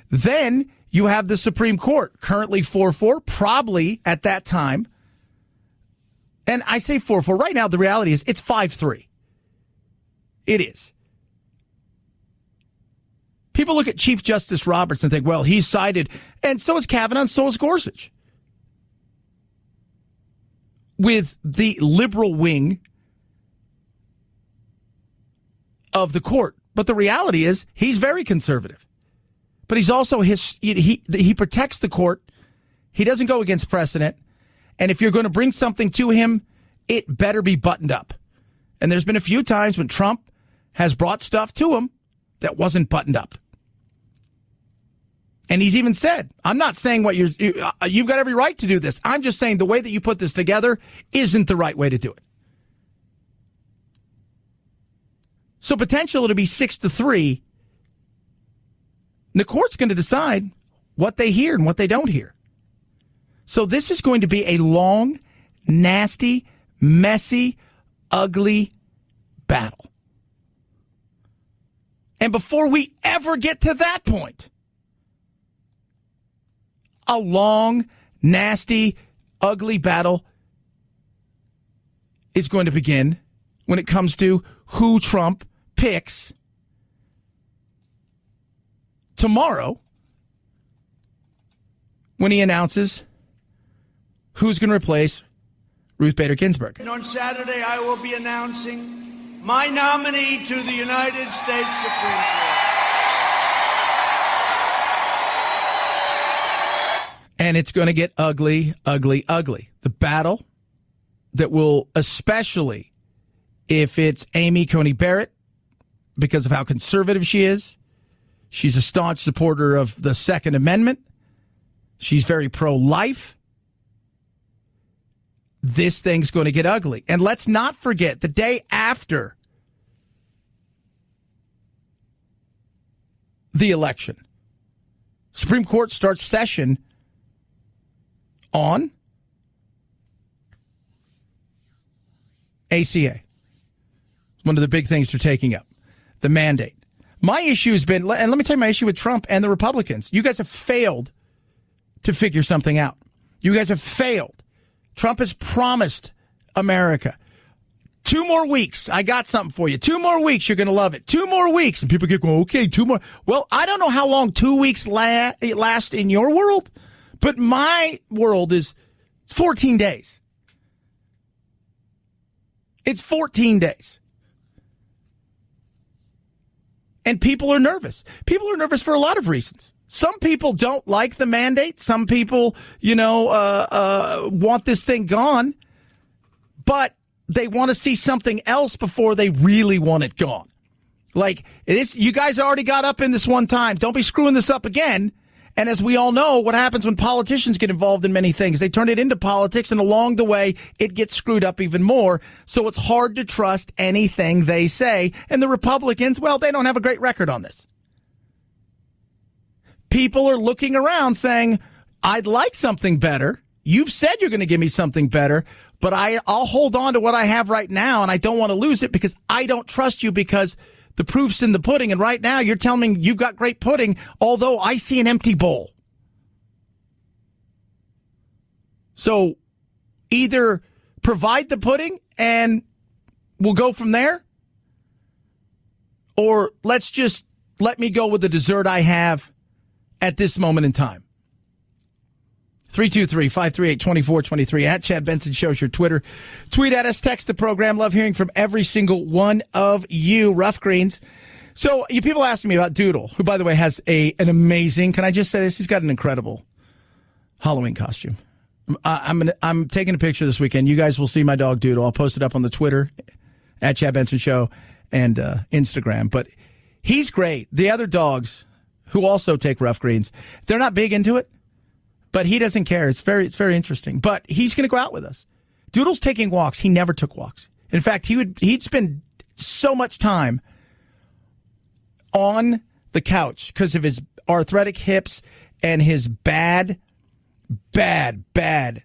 Then you have the Supreme Court, currently 4-4, probably at that time. And I say 4-4. Right now, the reality is it's 5-3. It is. People look at Chief Justice Roberts and think, well, he's sided, and so is Kavanaugh, and so is Gorsuch, with the liberal wing of the court. But the reality is he's very conservative. But he's also he protects the court. He doesn't go against precedent. And if you're going to bring something to him, it better be buttoned up. And there's been a few times when Trump has brought stuff to him that wasn't buttoned up. And he's even said, I'm not saying what you've got every right to do this. I'm just saying the way that you put this together isn't the right way to do it. So potential to be 6-3. The court's going to decide what they hear and what they don't hear. So this is going to be a long, nasty, messy, ugly battle. And before we ever get to that point, a long, nasty, ugly battle is going to begin when it comes to who Trump picks tomorrow when he announces who's going to replace Ruth Bader Ginsburg. And on Saturday, I will be announcing my nominee to the United States Supreme Court. And it's going to get ugly, ugly, ugly. The battle that will, especially if it's Amy Coney Barrett, because of how conservative she is. She's a staunch supporter of the Second Amendment. She's very pro-life. This thing's going to get ugly. And let's not forget, the day after the election, Supreme Court starts session on ACA. One of the big things they're taking up, the mandate. My issue has been, and let me tell you my issue with Trump and the Republicans. You guys have failed to figure something out. You guys have failed. Trump has promised America 2 more weeks. I got something for you. 2 more weeks. You're going to love it. 2 more weeks. And people get going, okay, 2 more. Well, I don't know how long 2 weeks last in your world, but my world is 14 days. It's 14 days. And people are nervous. People are nervous for a lot of reasons. Some people don't like the mandate. Some people, want this thing gone. But they want to see something else before they really want it gone. Like, you guys already got up in this one time. Don't be screwing this up again. And as we all know, what happens when politicians get involved in many things? They turn it into politics, and along the way, it gets screwed up even more. So it's hard to trust anything they say. And the Republicans, well, they don't have a great record on this. People are looking around saying, I'd like something better. You've said you're going to give me something better, but I'll hold on to what I have right now, and I don't want to lose it because I don't trust you because the proof's in the pudding, and right now you're telling me you've got great pudding, although I see an empty bowl. So either provide the pudding and we'll go from there, or let me go with the dessert I have at this moment in time. 323-538-2423 at Chad Benson Show's your Twitter. Tweet at us, text the program. Love hearing from every single one of you. Rough Greens. So you people asking me about Doodle, who, by the way, has an amazing, can I just say this? He's got an incredible Halloween costume. I'm taking a picture this weekend. You guys will see my dog Doodle. I'll post it up on the Twitter at Chad Benson Show and Instagram. But he's great. The other dogs who also take Rough Greens, they're not big into it. But he doesn't care. It's very interesting. But he's going to go out with us. Doodle's taking walks. He never took walks. In fact, he'd spend so much time on the couch because of his arthritic hips and his bad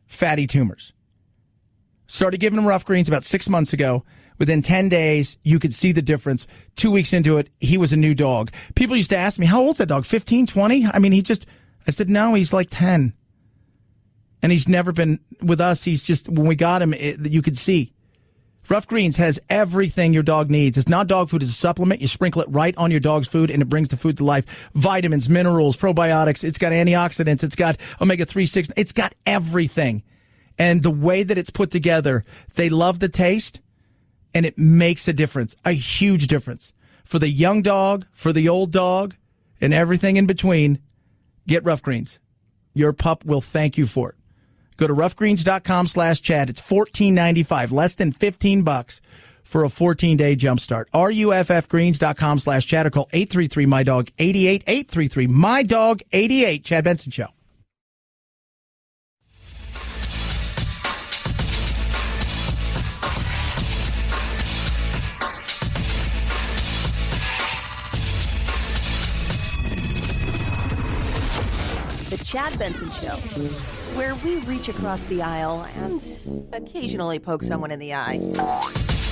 fatty tumors. Started giving him Rough Greens about 6 months ago. Within 10 days, you could see the difference. 2 weeks into it, he was a new dog. People used to ask me, how old's that dog, 15, 20? I mean, I said, no, he's like 10. And he's never been with us. He's just, when we got him, you could see. Rough Greens has everything your dog needs. It's not dog food. It's a supplement. You sprinkle it right on your dog's food, and it brings the food to life. Vitamins, minerals, probiotics. It's got antioxidants. It's got omega-3, 6. It's got everything. And the way that it's put together, they love the taste, and it makes a difference, a huge difference. For the young dog, for the old dog, and everything in between, get Rough Greens. Your pup will thank you for it. Go to roughgreens.com/Chad. It's $14.95, less than $15 for a 14-day jumpstart. RUFFgreens.com/Chad or call 833-MY-DOG-88, 833-MY-DOG-88. Chad Benson Show. The Chad Benson Show, where we reach across the aisle and occasionally poke someone in the eye.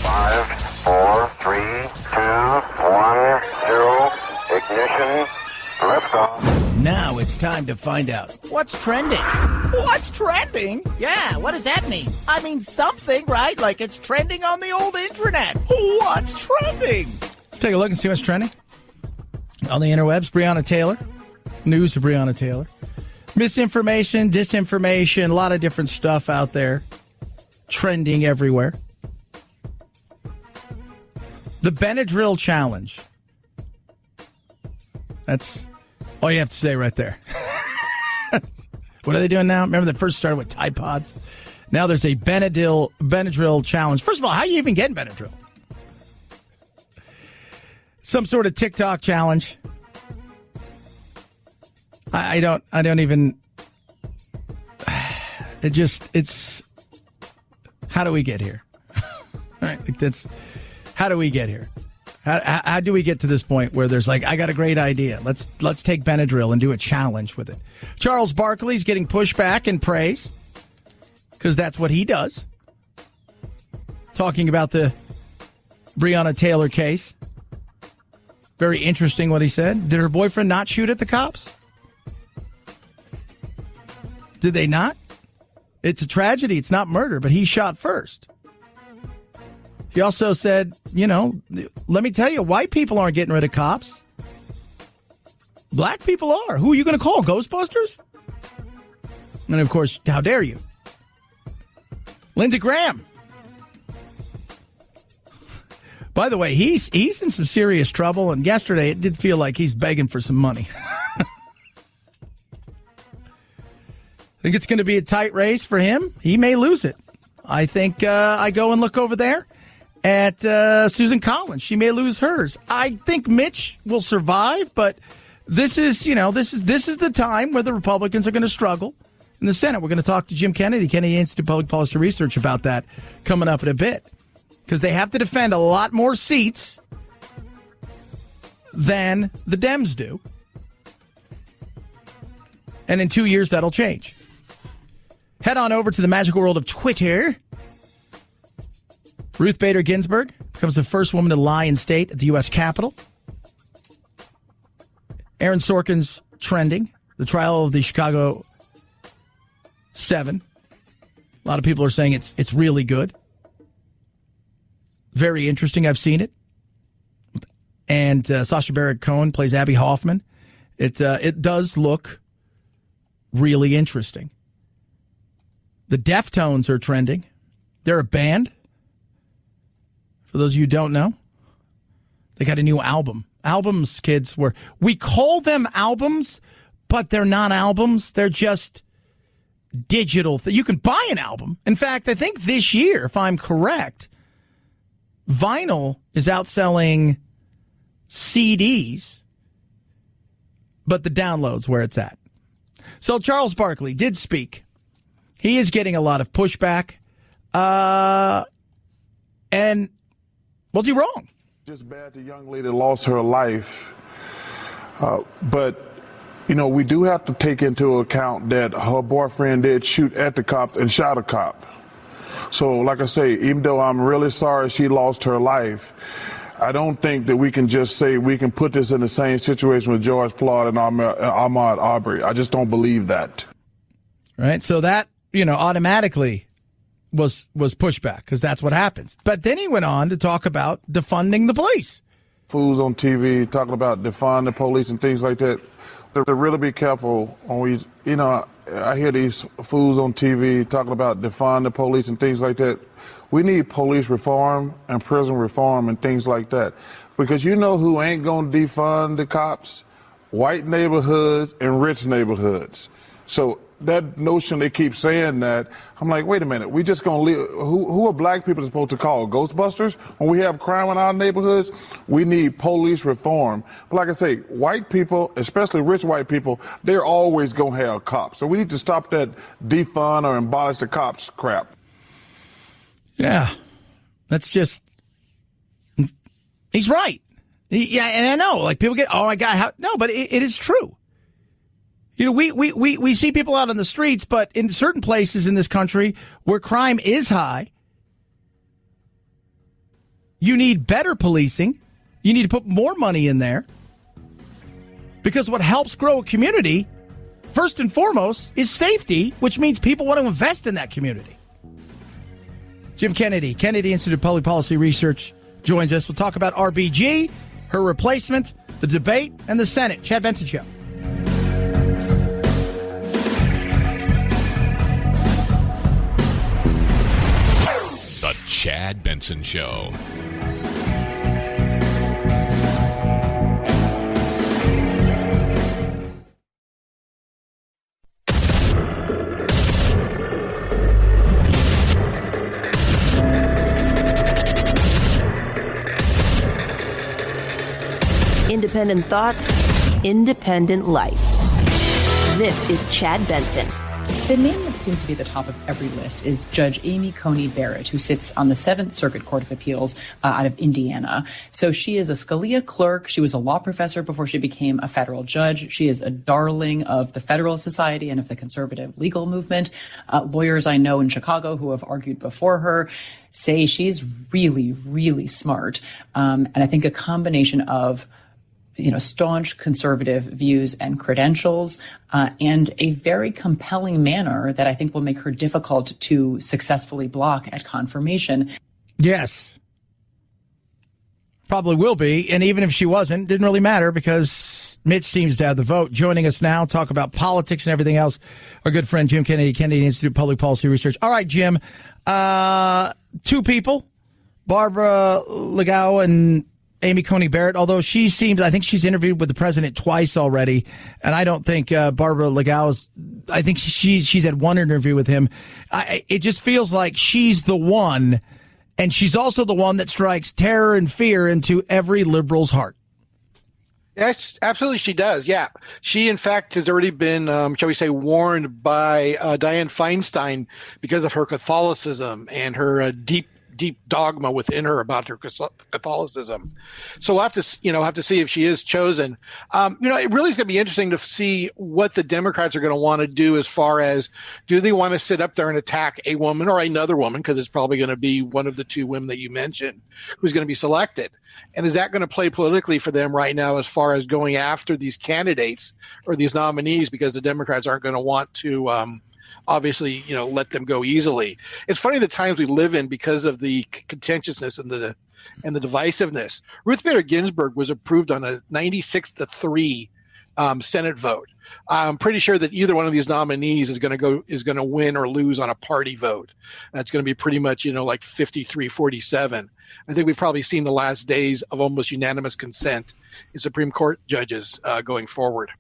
5, 4, 3, 2, 1, 0, ignition, liftoff. Now it's time to find out what's trending. What's trending? Yeah, what does that mean? I mean something, right? Like it's trending on the old internet. What's trending? Let's take a look and see what's trending on the interwebs. Breonna Taylor. News of Breonna Taylor. Misinformation, disinformation, a lot of different stuff out there. Trending everywhere. The Benadryl Challenge. That's all you have to say right there. What are they doing now? Remember they first started with Tide Pods? Now there's a Benadryl Challenge. First of all, how are you even getting Benadryl? Some sort of TikTok challenge. I don't even, it's, how do we get here? Right? Like how do we get here? How do we get to this point where there's like, I got a great idea. Let's take Benadryl and do a challenge with it. Charles Barkley's getting pushback and praise. because that's what he does. Talking about the Breonna Taylor case. Very interesting what he said. Did her boyfriend not shoot at the cops? Did they not? It's a tragedy. It's not murder, but he shot first. He also said, let me tell you, white people aren't getting rid of cops. Black people are. Who are you going to call? Ghostbusters? And, of course, how dare you? Lindsey Graham. By the way, he's in some serious trouble, and yesterday it did feel like he's begging for some money. Think it's going to be a tight race for him. He may lose it. I think I go and look over there at Susan Collins. She may lose hers. I think Mitch will survive, but this is the time where the Republicans are going to struggle in the Senate. We're going to talk to Jim Kennedy, Kennedy Institute of Public Policy Research, about that coming up in a bit, because they have to defend a lot more seats than the Dems do. And in 2 years, that'll change. Head on over to the magical world of Twitter. Ruth Bader Ginsburg becomes the first woman to lie in state at the U.S. Capitol. Aaron Sorkin's trending. The trial of the Chicago 7. A lot of people are saying it's really good. Very interesting. I've seen it. And Sacha Baron Cohen plays Abby Hoffman. It does look really interesting. The Deftones are trending. They're a band. For those of you who don't know, they got a new album. Albums, kids, we call them albums, but they're not albums. They're just digital. You can buy an album. In fact, I think this year, if I'm correct, vinyl is outselling CDs, but the download's where it's at. So Charles Barkley did speak. He is getting a lot of pushback. And was he wrong? Just bad the young lady lost her life. But, we do have to take into account that her boyfriend did shoot at the cops and shot a cop. So, like I say, even though I'm really sorry she lost her life, I don't think that we can just say we can put this in the same situation with George Floyd and Ahmaud Arbery. I just don't believe that. Right. So that, automatically was pushback, because that's what happens. But then he went on to talk about defunding the police. Fools on TV talking about defund the police and things like that. To really be careful when I hear these fools on TV talking about defund the police and things like that. We need police reform and prison reform and things like that. Because you know who ain't going to defund the cops? White neighborhoods and rich neighborhoods. So that notion they keep saying that, I'm like, wait a minute, we just going to leave, who are black people supposed to call? Ghostbusters? When we have crime in our neighborhoods, we need police reform. But like I say, white people, especially rich white people, they're always going to have cops. So we need to stop that defund or abolish the cops crap. Yeah, that's just, he's right. Yeah, and I know, like, people get, oh my God, no, but it is true. We see people out on the streets, but in certain places in this country where crime is high, you need better policing. You need to put more money in there. Because what helps grow a community, first and foremost, is safety, which means people want to invest in that community. Jim Kennedy, Kennedy Institute of Public Policy Research, joins us. We'll talk about RBG, her replacement, the debate, and the Senate. Chad Benson Show. The Chad Benson Show. Independent thoughts, independent life. This is Chad Benson. The name that seems to be at the top of every list is Judge Amy Coney Barrett, who sits on the Seventh Circuit Court of Appeals out of Indiana. So she is a Scalia clerk. She was a law professor before she became a federal judge. She is a darling of the Federalist Society and of the conservative legal movement. Lawyers I know in Chicago who have argued before her say she's really, really smart. And I think a combination of staunch conservative views and credentials, and a very compelling manner that I think will make her difficult to successfully block at confirmation. Yes. Probably will be. And even if she wasn't, didn't really matter because Mitch seems to have the vote. Joining us now, talk about politics and everything else, our good friend Jim Kennedy, Kennedy Institute of Public Policy Research. All right, Jim, two people, Barbara Legal and Amy Coney Barrett, although I think she's interviewed with the president twice already, and I don't think Barbara Legal I think she's had one interview with him. It just feels like she's the one, and she's also the one that strikes terror and fear into every liberal's heart. Yes, absolutely she does, yeah. She, in fact, has already been, shall we say, warned by Dianne Feinstein because of her Catholicism and her deep dogma within her about her Catholicism. So we'll have to see if she is chosen. It really is going to be interesting to see what the Democrats are going to want to do as far as, do they want to sit up there and attack a woman or another woman, because it's probably going to be one of the two women that you mentioned who's going to be selected. And is that going to play politically for them right now as far as going after these candidates or these nominees, because the Democrats aren't going to want to obviously, let them go easily. It's funny the times we live in because of the contentiousness and the divisiveness. Ruth Bader Ginsburg was approved on a 96-3 Senate vote. I'm pretty sure that either one of these nominees is going to win or lose on a party vote. That's going to be pretty much, like 53-47. I think we've probably seen the last days of almost unanimous consent in Supreme Court judges going forward.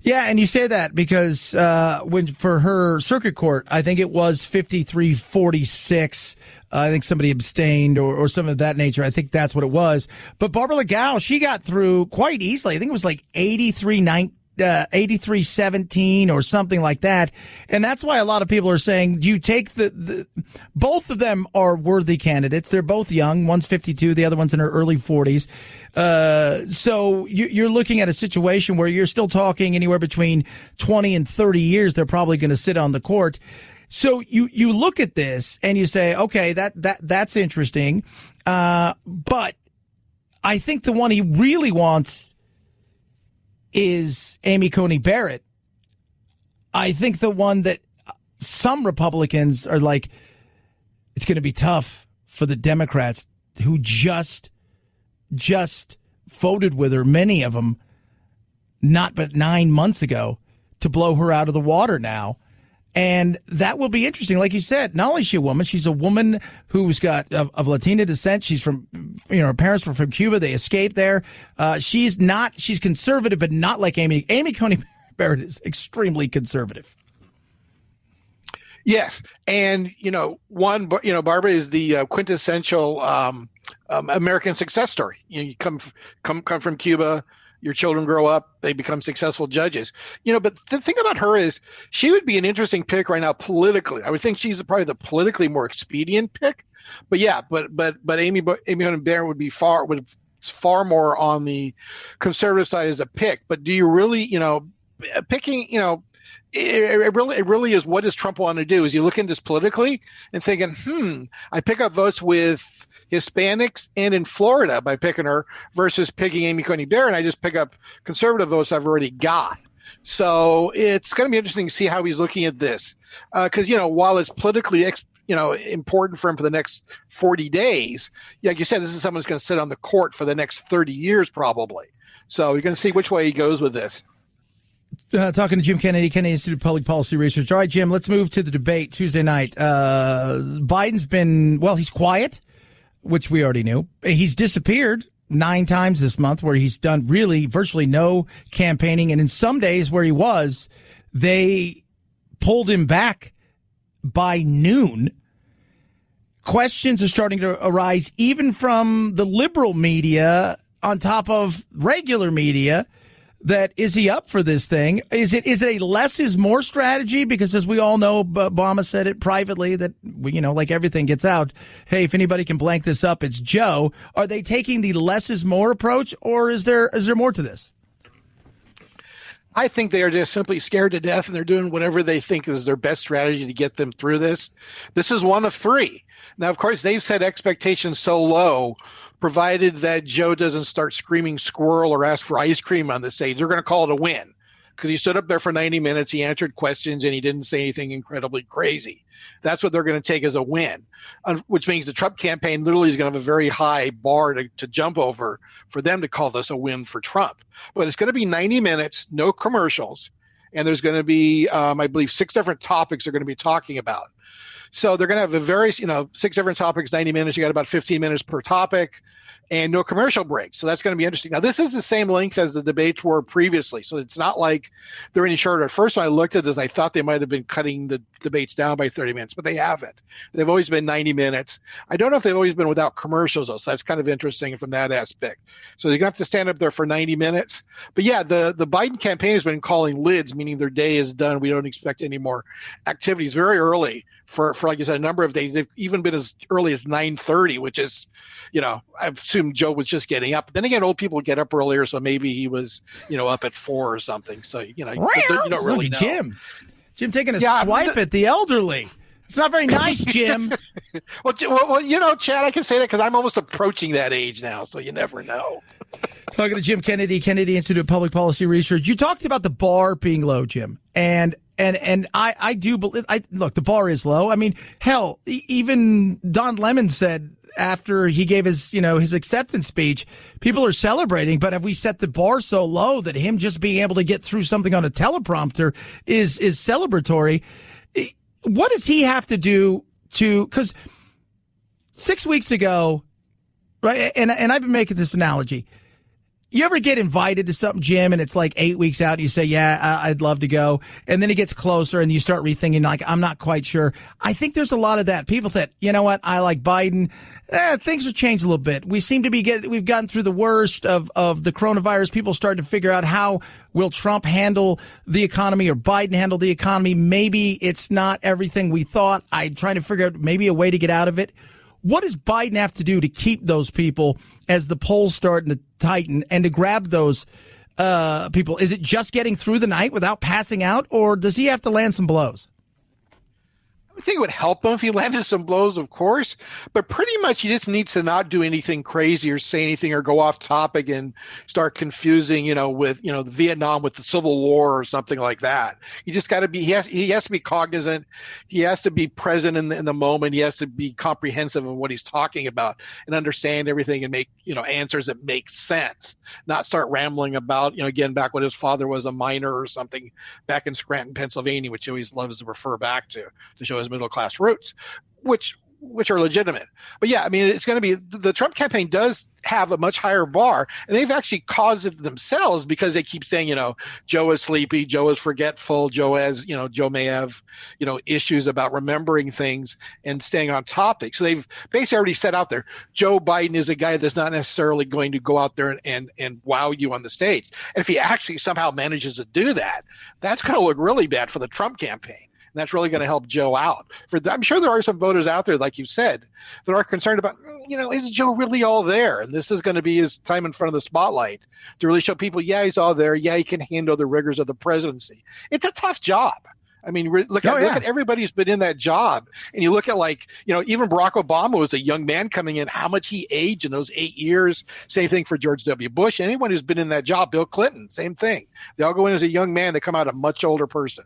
Yeah, and you say that because for her circuit court, I think it was 53-46. I think somebody abstained or some of that nature. I think that's what it was. But Barbara Legal, she got through quite easily. I think it was like 83-17 or something like that. And that's why a lot of people are saying, you take both of them are worthy candidates. They're both young. One's 52, the other one's in her early 40s. So you're looking at a situation where you're still talking anywhere between 20 and 30 years. They're probably going to sit on the court. So you look at this and you say, okay, that's interesting. But I think the one he really wants is Amy Coney Barrett. I think the one that some Republicans are like, it's going to be tough for the Democrats who just voted with her, many of them, not but 9 months ago, to blow her out of the water now. And that will be interesting. Like you said, not only is she a woman, she's a woman who's got of Latina descent. She's from, her parents were from Cuba. They escaped there. She's conservative, but not like Amy. Amy Coney Barrett is extremely conservative. Yes. And, Barbara is the quintessential American success story. You come from Cuba. Your children grow up, they become successful judges. But the thing about her is she would be an interesting pick right now politically. I would think she's probably the politically more expedient pick. But yeah, but Amy Coney Barrett would be far more on the conservative side as a pick. But do you really, picking, it really is, what does Trump want to do? Is he looking at this politically and thinking, I pick up votes with Hispanics and in Florida by picking her versus picking Amy Coney Barrett, and I just pick up conservative votes I've already got. So it's going to be interesting to see how he's looking at this. Because, while it's politically important for him for the next 40 days, like you said, this is someone who's going to sit on the court for the next 30 years probably. So you're going to see which way he goes with this. Talking to Jim Kennedy, Kennedy Institute of Public Policy Research. All right, Jim, let's move to the debate Tuesday night. Biden's been, he's quiet, which we already knew. He's disappeared 9 times this month, where he's done really virtually no campaigning. And in some days where he was, they pulled him back by noon. Questions are starting to arise even from the liberal media on top of regular media that is he up for this thing? Is it a less is more strategy? Because as we all know, Obama said it privately that, like everything gets out, hey, if anybody can blank this up, it's Joe. Are they taking the less is more approach, or is there more to this? I think they are just simply scared to death, and they're doing whatever they think is their best strategy to get them through this. This is one of three. Now, of course, they've set expectations so low, provided that Joe doesn't start screaming squirrel or ask for ice cream on the stage, they're going to call it a win. Because he stood up there for 90 minutes, he answered questions, and he didn't say anything incredibly crazy. That's what they're going to take as a win, which means the Trump campaign literally is going to have a very high bar to jump over for them to call this a win for Trump. But it's going to be 90 minutes, no commercials, and there's going to be, I believe, 6 different topics they're going to be talking about. So they're going to have a various, 6 different topics, 90 minutes. You got about 15 minutes per topic and no commercial breaks. So that's going to be interesting. Now, this is the same length as the debates were previously. So it's not like they're any shorter. At first, when I looked at this, I thought they might have been cutting the debates down by 30 minutes, but they haven't. They've always been 90 minutes. I don't know if they've always been without commercials, though. So that's kind of interesting from that aspect. So you're going to have to stand up there for 90 minutes. But yeah, the Biden campaign has been calling lids, meaning their day is done. We don't expect any more activities very early. For like you said, a number of days. They've even been as early as 9:30, which is, I assumed Joe was just getting up. Then again, old people get up earlier, so maybe he was, up at 4 or something. So, you don't really know. Jim taking a swipe at the elderly. It's not very nice, Jim. well, Chad, I can say that because I'm almost approaching that age now, so you never know. Talking to Jim Kennedy, Kennedy Institute of Public Policy Research. You talked about the bar being low, Jim, and I do believe. Look, the bar is low. I mean, hell, even Don Lemon said after he gave his acceptance speech, people are celebrating. But have we set the bar so low that him just being able to get through something on a teleprompter is celebratory? What does he have to do because 6 weeks ago, right? And I've been making this analogy. You ever get invited to something, Jim, and it's like 8 weeks out, and you say, yeah, I'd love to go. And then it gets closer, and you start rethinking, like, I'm not quite sure. I think there's a lot of that. People said, you know what, I like Biden. Things have changed a little bit. We seem to we've gotten through the worst of the coronavirus. People started to figure out how will Trump handle the economy or Biden handle the economy. Maybe it's not everything we thought. I'm trying to figure out maybe a way to get out of it. What does Biden have to do to keep those people as the polls starting to tighten and to grab those people? Is it just getting through the night without passing out, or does he have to land some blows? I think it would help him if he landed some blows, of course, but pretty much he just needs to not do anything crazy or say anything or go off topic and start confusing, with, the Vietnam with the Civil War or something like that. You just got to be, he has to be cognizant. He has to be present in the moment. He has to be comprehensive of what he's talking about and understand everything and make, answers that make sense, not start rambling about, again, back when his father was a miner or something back in Scranton, Pennsylvania, which he always loves to refer back to show his middle class roots, which are legitimate. But yeah, I mean, it's going to be the Trump campaign does have a much higher bar, and they've actually caused it themselves because they keep saying, Joe is sleepy, Joe is forgetful, Joe may have, issues about remembering things and staying on topic. So they've basically already set out there, Joe Biden is a guy that's not necessarily going to go out there and wow you on the stage. And if he actually somehow manages to do that, that's going to look really bad for the Trump campaign. And that's really going to help Joe out. I'm sure there are some voters out there, like you said, that are concerned about, is Joe really all there? And this is going to be his time in front of the spotlight to really show people, yeah, he's all there. Yeah, he can handle the rigors of the presidency. It's a tough job. I mean, look at everybody who's been in that job. And you look at even Barack Obama was a young man coming in, how much he aged in those 8 years. Same thing for George W. Bush. Anyone who's been in that job, Bill Clinton, same thing. They all go in as a young man. They come out a much older person.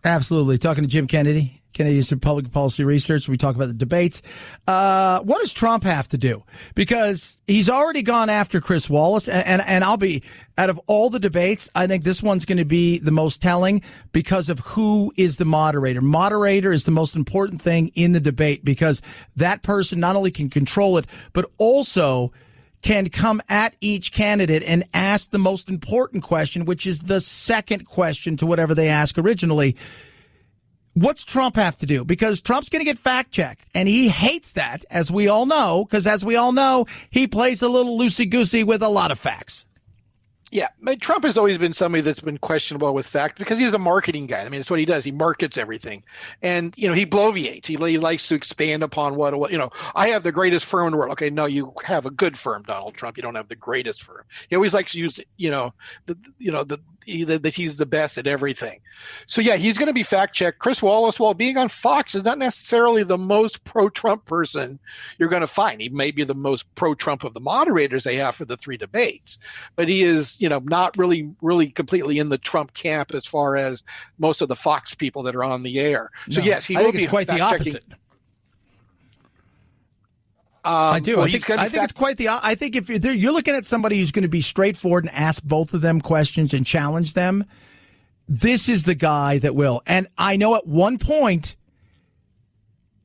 Absolutely. Talking to Jim Kennedy, Kennedy Institute of Public Policy Research. We talk about the debates. What does Trump have to do? Because he's already gone after Chris Wallace. And I'll be, out of all the debates, I think this one's going to be the most telling because of who is the moderator. Moderator is the most important thing in the debate because that person not only can control it, but also can come at each candidate and ask the most important question, which is the second question to whatever they ask originally. What's Trump have to do? Because Trump's going to get fact-checked, and he hates that, as we all know, because as we all know, he plays a little loosey-goosey with a lot of facts. Yeah, I mean, Trump has always been somebody that's been questionable with fact because he's a marketing guy. I mean, that's what he does. He markets everything. And, he bloviates. He likes to expand upon what, I have the greatest firm in the world. Okay, no, you have a good firm, Donald Trump. You don't have the greatest firm. He always likes to use, that he's the best at everything. So, yeah, he's going to be fact-checked. Chris Wallace, while being on Fox, is not necessarily the most pro-Trump person you're going to find. He may be the most pro-Trump of the moderators they have for the 3 debates. But he is, not really completely in the Trump camp as far as most of the Fox people that are on the air. So, yes, he will be quite the opposite. I do. Well, I think it's quite the. I think if you're looking at somebody who's going to be straightforward and ask both of them questions and challenge them, this is the guy that will. And I know at one point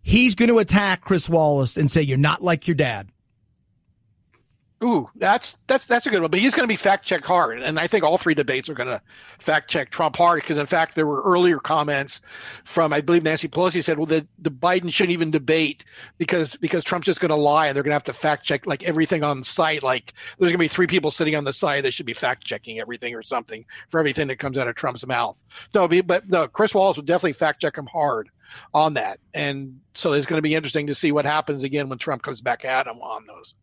he's going to attack Chris Wallace and say, "You're not like your dad." Ooh, that's a good one. But he's going to be fact-checked hard. And I think all 3 debates are going to fact-check Trump hard because, in fact, there were earlier comments from, I believe, Nancy Pelosi said, well, the Biden shouldn't even debate because Trump's just going to lie and they're going to have to fact-check, like, everything on the site. Like, there's going to be 3 people sitting on the site that should be fact-checking everything or something for everything that comes out of Trump's mouth. No, Chris Wallace would definitely fact-check him hard on that. And so it's going to be interesting to see what happens again when Trump comes back at him on those.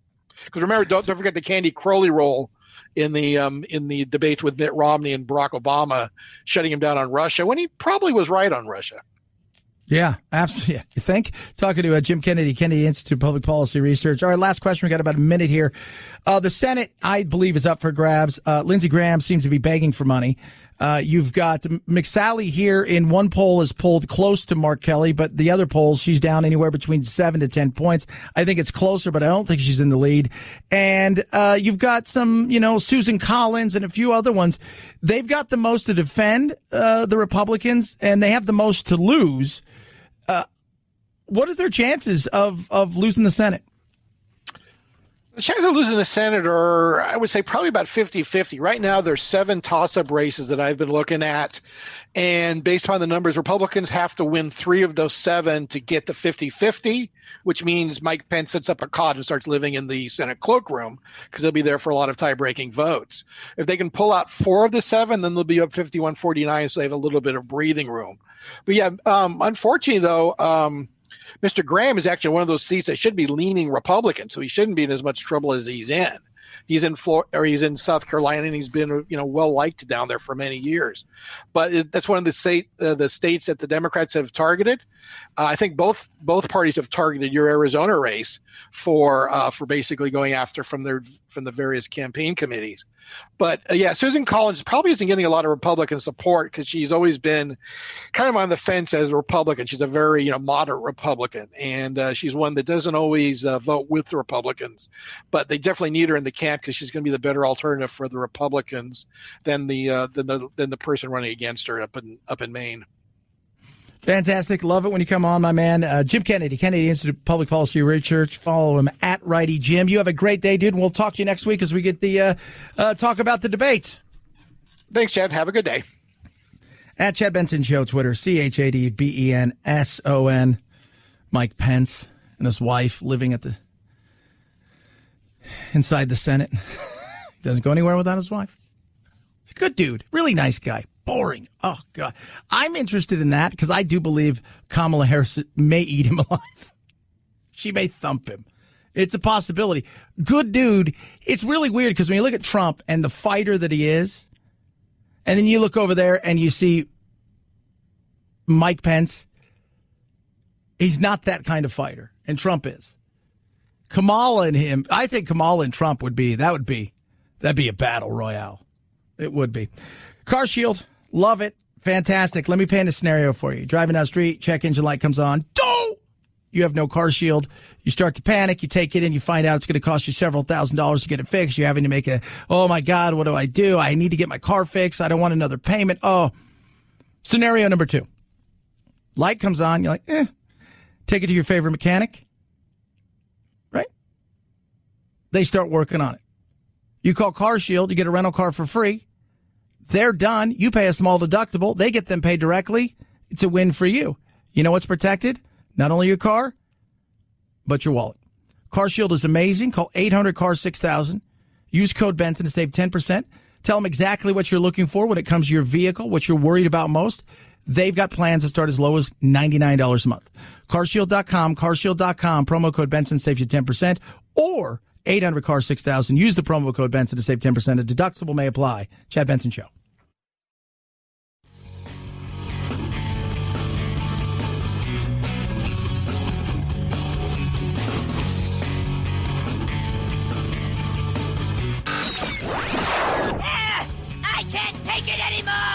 Because remember, don't forget the Candy Crowley role in the debate with Mitt Romney and Barack Obama, shutting him down on Russia when he probably was right on Russia. Yeah, absolutely. Yeah. You think? Talking to Jim Kennedy, Kennedy Institute of Public Policy Research. All right, last question. We got about a minute here. The Senate, I believe, is up for grabs. Lindsey Graham seems to be begging for money. You've got McSally here in one poll is pulled close to Mark Kelly, but the other polls, she's down anywhere between 7 to 10 points. I think it's closer, but I don't think she's in the lead. And you've got some, Susan Collins and a few other ones. They've got the most to defend, the Republicans, and they have the most to lose. What is their chances of losing the Senate? The chances of losing the Senate are, I would say, probably about 50-50. Right now, there's 7 toss-up races that I've been looking at. And based on the numbers, Republicans have to win 3 of those 7 to get to 50-50, which means Mike Pence sets up a cot and starts living in the Senate cloakroom because he'll be there for a lot of tie-breaking votes. If they can pull out 4 of the 7, then they'll be up 51-49, so they have a little bit of breathing room. But yeah, unfortunately, though, Mr. Graham is actually one of those seats that should be leaning Republican, so he shouldn't be in as much trouble as he's in. He's in he's in South Carolina, and he's been well liked down there for many years. But that's one of the states that the Democrats have targeted. I think both parties have targeted your Arizona race for basically going after from the various campaign committees. But yeah, Susan Collins probably isn't getting a lot of Republican support because she's always been kind of on the fence as a Republican. She's a very moderate Republican, and she's one that doesn't always vote with the Republicans. But they definitely need her in the camp because she's going to be the better alternative for the Republicans than the person running against her up in Maine. Fantastic. Love it when you come on, my man. Jim Kennedy, Kennedy Institute of Public Policy Research. Follow him at Righty Jim. You have a great day, dude, and we'll talk to you next week as we get the talk about the debates. Thanks, Chad. Have a good day. At Chad Benson Show, Twitter, ChadBenson. Mike Pence and his wife living inside the Senate. He doesn't go anywhere without his wife. Good dude. Really nice guy. Boring. Oh, God. I'm interested in that because I do believe Kamala Harris may eat him alive. She may thump him. It's a possibility. Good dude. It's really weird because when you look at Trump and the fighter that he is, and then you look over there and you see Mike Pence, he's not that kind of fighter, and Trump is. Kamala and him, I think Kamala and Trump that'd be a battle royale. It would be. Car Shield. Love it. Fantastic. Let me paint a scenario for you. Driving down the street, check engine light comes on. You have no car shield. You start to panic. You take it in. You find out it's going to cost you several $1,000s to get it fixed. You're having to make oh, my God, what do? I need to get my car fixed. I don't want another payment. Oh, scenario number 2. Light comes on. You're like, take it to your favorite mechanic. Right? They start working on it. You call Car Shield. You get a rental car for free. They're done. You pay a small deductible. They get them paid directly. It's a win for you. You know what's protected? Not only your car, but your wallet. Car Shield is amazing. Call 800-CAR-6000. Use code Benson to save 10%. Tell them exactly what you're looking for when it comes to your vehicle, what you're worried about most. They've got plans that start as low as $99 a month. CarShield.com, promo code Benson saves you 10%, or 800-CAR-6000. Use the promo code Benson to save 10%. A deductible may apply. Chad Benson Show. I can't take it anymore!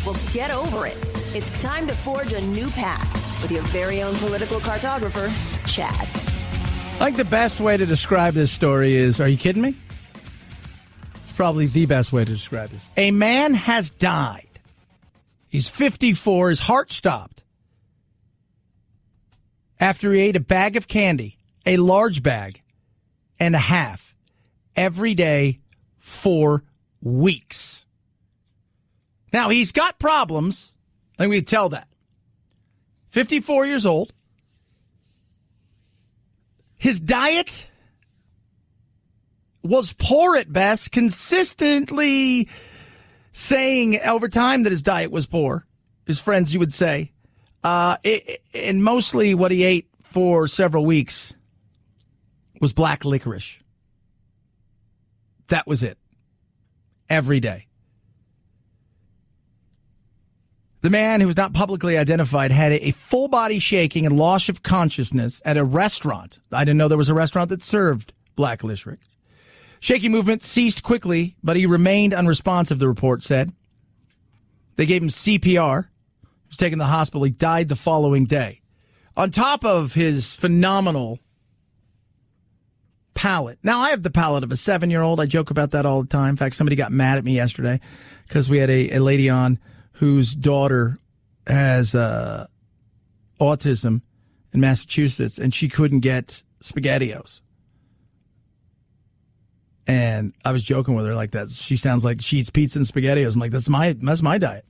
Well, get over it. It's time to forge a new path with your very own political cartographer, Chad. I think the best way to describe this story is, are you kidding me? It's probably the best way to describe this. A man has died. He's 54. His heart stopped after he ate a bag of candy, a large bag and a half, every day for weeks. Now, he's got problems. I think we can tell that. 54 years old. His diet was poor at best, consistently saying over time that his diet was poor. His friends, you would say. And mostly what he ate for several weeks was black licorice. That was it. Every day. The man, who was not publicly identified, had a full body shaking and loss of consciousness at a restaurant. I didn't know there was a restaurant that served black licorice. Shaky movement ceased quickly, but he remained unresponsive, the report said. They gave him CPR. He was taken to the hospital. He died the following day. On top of his phenomenal palate. Now, I have the palate of a 7-year-old. I joke about that all the time. In fact, somebody got mad at me yesterday because we had a lady on whose daughter has autism in Massachusetts, and she couldn't get SpaghettiOs. And I was joking with her like that. She sounds like she eats pizza and SpaghettiOs. I'm like, that's my diet.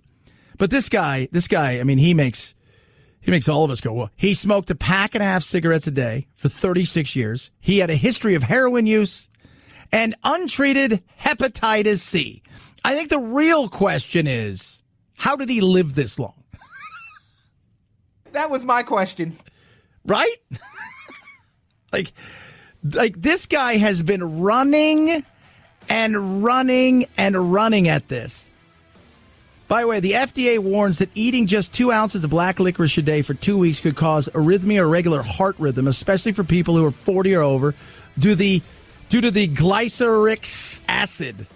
But this guy, I mean, he makes all of us go, well, he smoked a pack and a half cigarettes a day for 36 years. He had a history of heroin use and untreated hepatitis C. I think the real question is, how did he live this long? That was my question. Right? Like this guy has been running and running and running at this. By the way, the FDA warns that eating just 2 ounces of black licorice a day for 2 weeks could cause arrhythmia or irregular heart rhythm, especially for people who are 40 or over, due to the glyceric acid.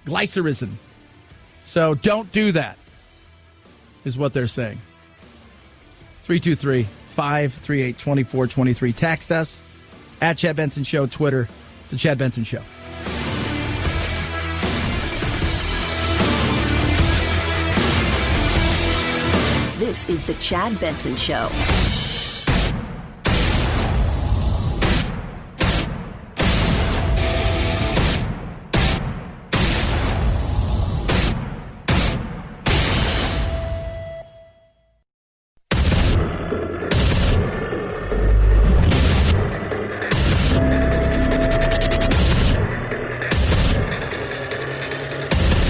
Glycerin. So don't do that, is what they're saying. 323-538-2423. Text us at Chad Benson Show, Twitter. It's the Chad Benson Show. This is the Chad Benson Show.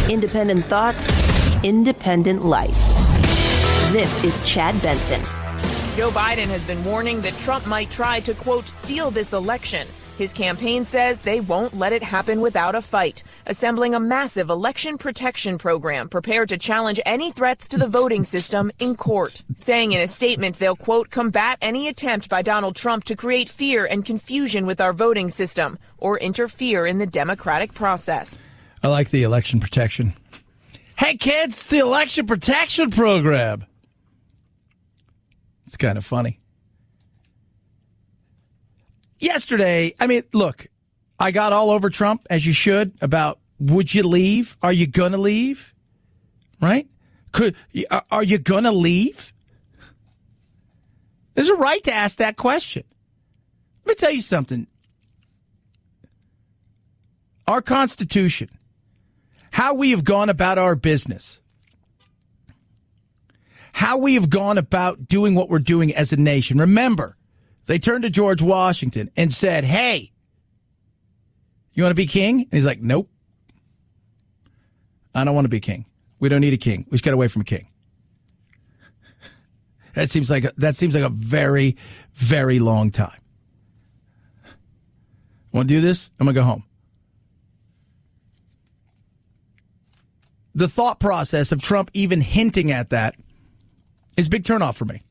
Independent thoughts, independent life. This is Chad Benson. Joe Biden has been warning that Trump might try to, quote, steal this election. His campaign says they won't let it happen without a fight, assembling a massive election protection program prepared to challenge any threats to the voting system in court, saying in a statement they'll, quote, combat any attempt by Donald Trump to create fear and confusion with our voting system or interfere in the democratic process. I like the election protection. Hey, kids, the election protection program. It's kind of funny. Yesterday, I mean, look, I got all over Trump, as you should, about would you leave? Are you going to leave? Right? Are you going to leave? There's a right to ask that question. Let me tell you something. Our Constitution, how we have gone about our business, how we have gone about doing what we're doing as a nation. Remember, they turned to George Washington and said, hey, You want to be king? And he's like, nope. I don't want to be king. We don't need a king. We just got away from a king. That seems like a very, very long time. Want to do this? I'm going to go home. The thought process of Trump even hinting at that is a big turnoff for me.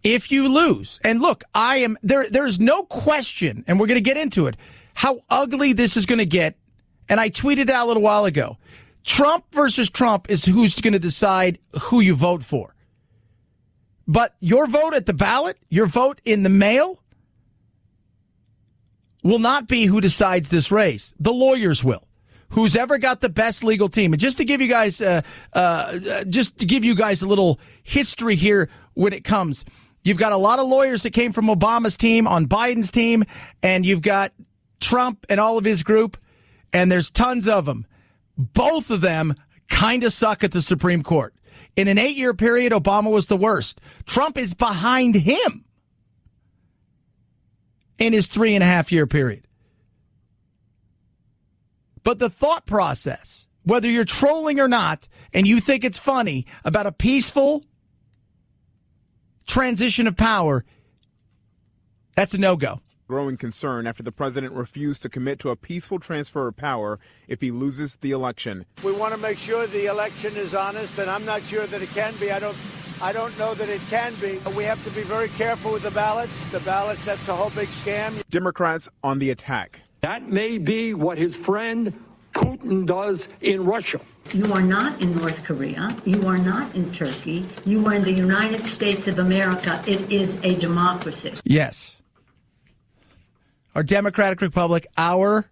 If you lose, and look, there's no question, and we're going to get into it, how ugly this is going to get. And I tweeted out a little while ago, Trump versus Trump is who's going to decide who you vote for. But your vote at the ballot, your vote in the mail, will not be who decides this race. The lawyers will. Who's ever got the best legal team. And just to give you guys, a little history here when it comes, you've got a lot of lawyers that came from Obama's team on Biden's team, and you've got Trump and all of his group, and there's tons of them. Both of them kind of suck at the Supreme Court. In an 8-year period, Obama was the worst. Trump is behind him in his 3.5-year period. But the thought process, whether you're trolling or not, and you think it's funny about a peaceful transition of power, that's a no-go. Growing concern after the president refused to commit to a peaceful transfer of power if he loses the election. We want to make sure the election is honest, and I'm not sure that it can be. I don't know that it can be. We have to be very careful with the ballots. The ballots, that's a whole big scam. Democrats on the attack. That may be what his friend Putin does in Russia. You are not in North Korea. You are not in Turkey. You are in the United States of America. It is a democracy. Yes. Our democratic republic, our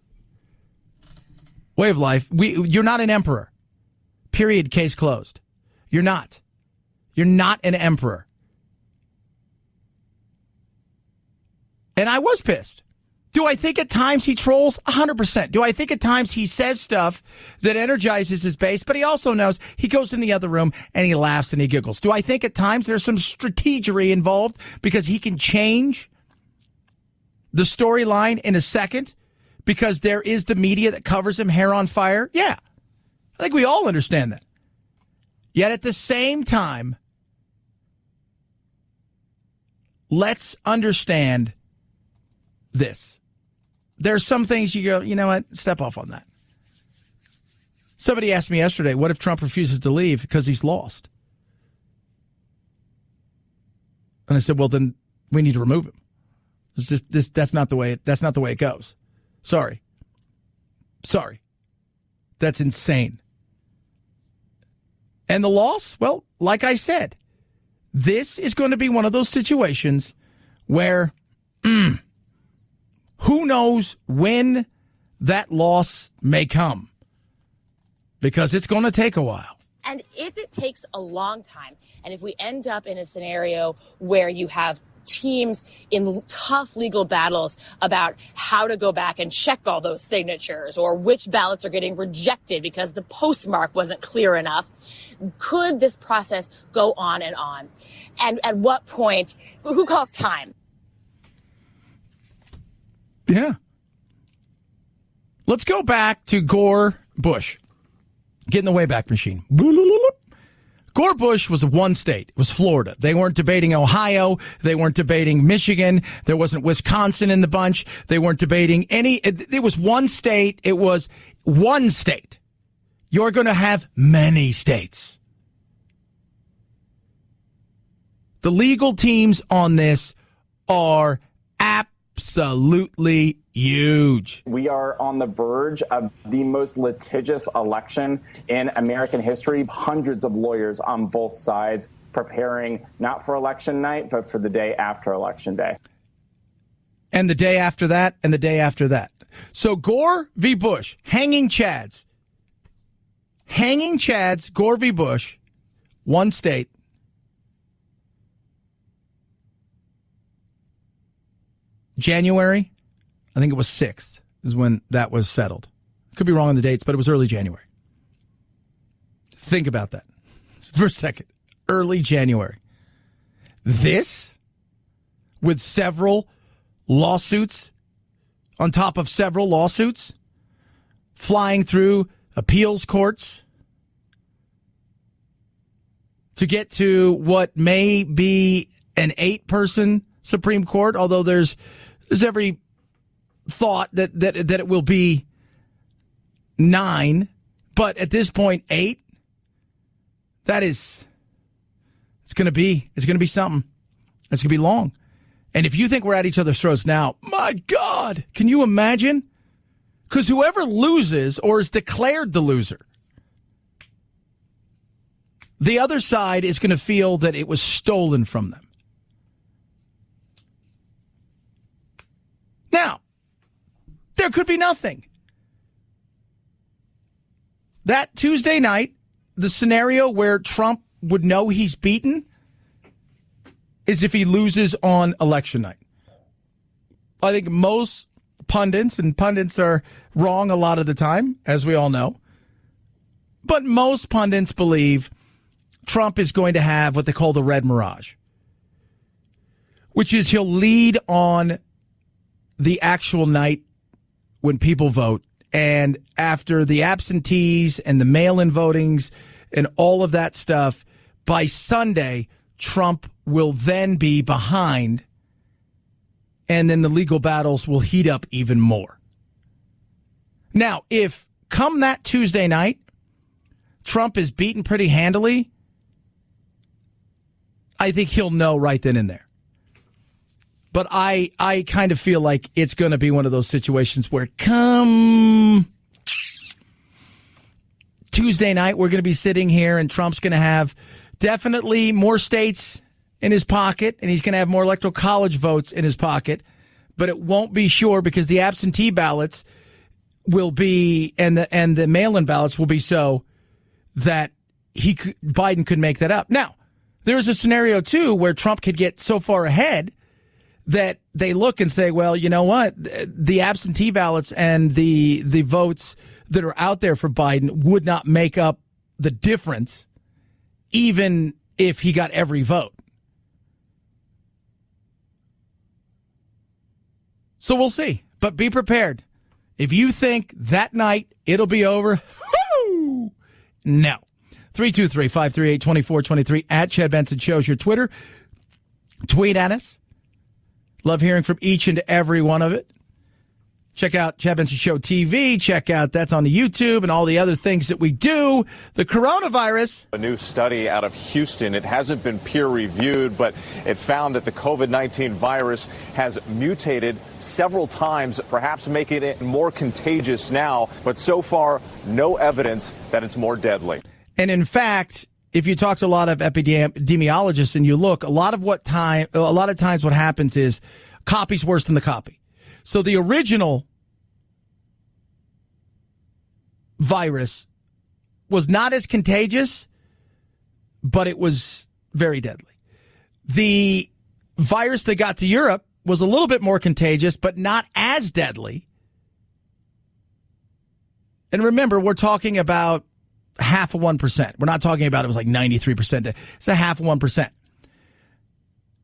way of life. You're not an emperor. Period. Case closed. You're not. You're not an emperor. And I was pissed. Do I think at times he trolls? 100%. Do I think at times he says stuff that energizes his base, but he also knows he goes in the other room and he laughs and he giggles? Do I think at times there's some strategery involved because he can change the storyline in a second because there is the media that covers him hair on fire? Yeah. I think we all understand that. Yet at the same time, let's understand this. There's some things you go, you know what, step off on that. Somebody asked me yesterday, what if Trump refuses to leave because he's lost? And I said, well, then we need to remove him. It's just this. That's not the way it goes. Sorry. That's insane. And the loss? Well, like I said, this is going to be one of those situations where who knows when that loss may come, because it's going to take a while. And if it takes a long time, and if we end up in a scenario where you have teams in tough legal battles about how to go back and check all those signatures or which ballots are getting rejected because the postmark wasn't clear enough, could this process go on and on? And at what point, who calls time? Yeah. Let's go back to Gore Bush. Get in the Wayback Machine. Gore Bush was one state. It was Florida. They weren't debating Ohio. They weren't debating Michigan. There wasn't Wisconsin in the bunch. They weren't debating any. It was one state. It was one state. You're going to have many states. The legal teams on this are absolutely huge. We are on the verge of the most litigious election in American history. Hundreds of lawyers on both sides preparing not for election night, but for the day after election day. And the day after that, and the day after that. So Gore v. Bush, hanging Chads, Gore v. Bush, one state. January, I think it was 6th, is when that was settled. Could be wrong on the dates, but it was early January. Think about that for a second. Early January. This, with several lawsuits on top of several lawsuits, flying through appeals courts to get to what may be an 8-person Supreme Court, although there's every thought that it will be 9, but at this point 8. It's going to be something. It's going to be long. And if you think we're at each other's throats now, my God, can you imagine? Because whoever loses or is declared the loser, the other side is going to feel that it was stolen from them. Now, there could be nothing. That Tuesday night, the scenario where Trump would know he's beaten is if he loses on election night. I think most pundits, and pundits are wrong a lot of the time, as we all know, but most pundits believe Trump is going to have what they call the red mirage, which is he'll lead on the actual night when people vote, and after the absentees and the mail-in votings and all of that stuff, by Sunday, Trump will then be behind, and then the legal battles will heat up even more. Now, if come that Tuesday night, Trump is beaten pretty handily, I think he'll know right then and there. But I kind of feel like it's going to be one of those situations where come Tuesday night, we're going to be sitting here and Trump's going to have definitely more states in his pocket, and he's going to have more electoral college votes in his pocket, but it won't be sure because the absentee ballots will be, and the mail-in ballots will be so that Biden could make that up. Now, there's a scenario, too, where Trump could get so far ahead that they look and say, well, you know what? The absentee ballots and the votes that are out there for Biden would not make up the difference, even if he got every vote. So we'll see. But be prepared. If you think that night it'll be over, whoo, no. 323-538-2423 at Chad Benson Show's your Twitter. Tweet at us. Love hearing from each and every one of it. Check out Chad Benson Show TV. Check out that's on the YouTube and all the other things that we do. The coronavirus. A new study out of Houston. It hasn't been peer reviewed, but it found that the COVID-19 virus has mutated several times, perhaps making it more contagious now. But so far, no evidence that it's more deadly. And in fact, if you talk to a lot of epidemiologists and you look, a lot of times what happens is copy's worse than the copy. So the original virus was not as contagious, but it was very deadly. The virus that got to Europe was a little bit more contagious, but not as deadly. And remember, we're talking about half of 1%. We're not talking about it was like 93%. It's a half of 1%.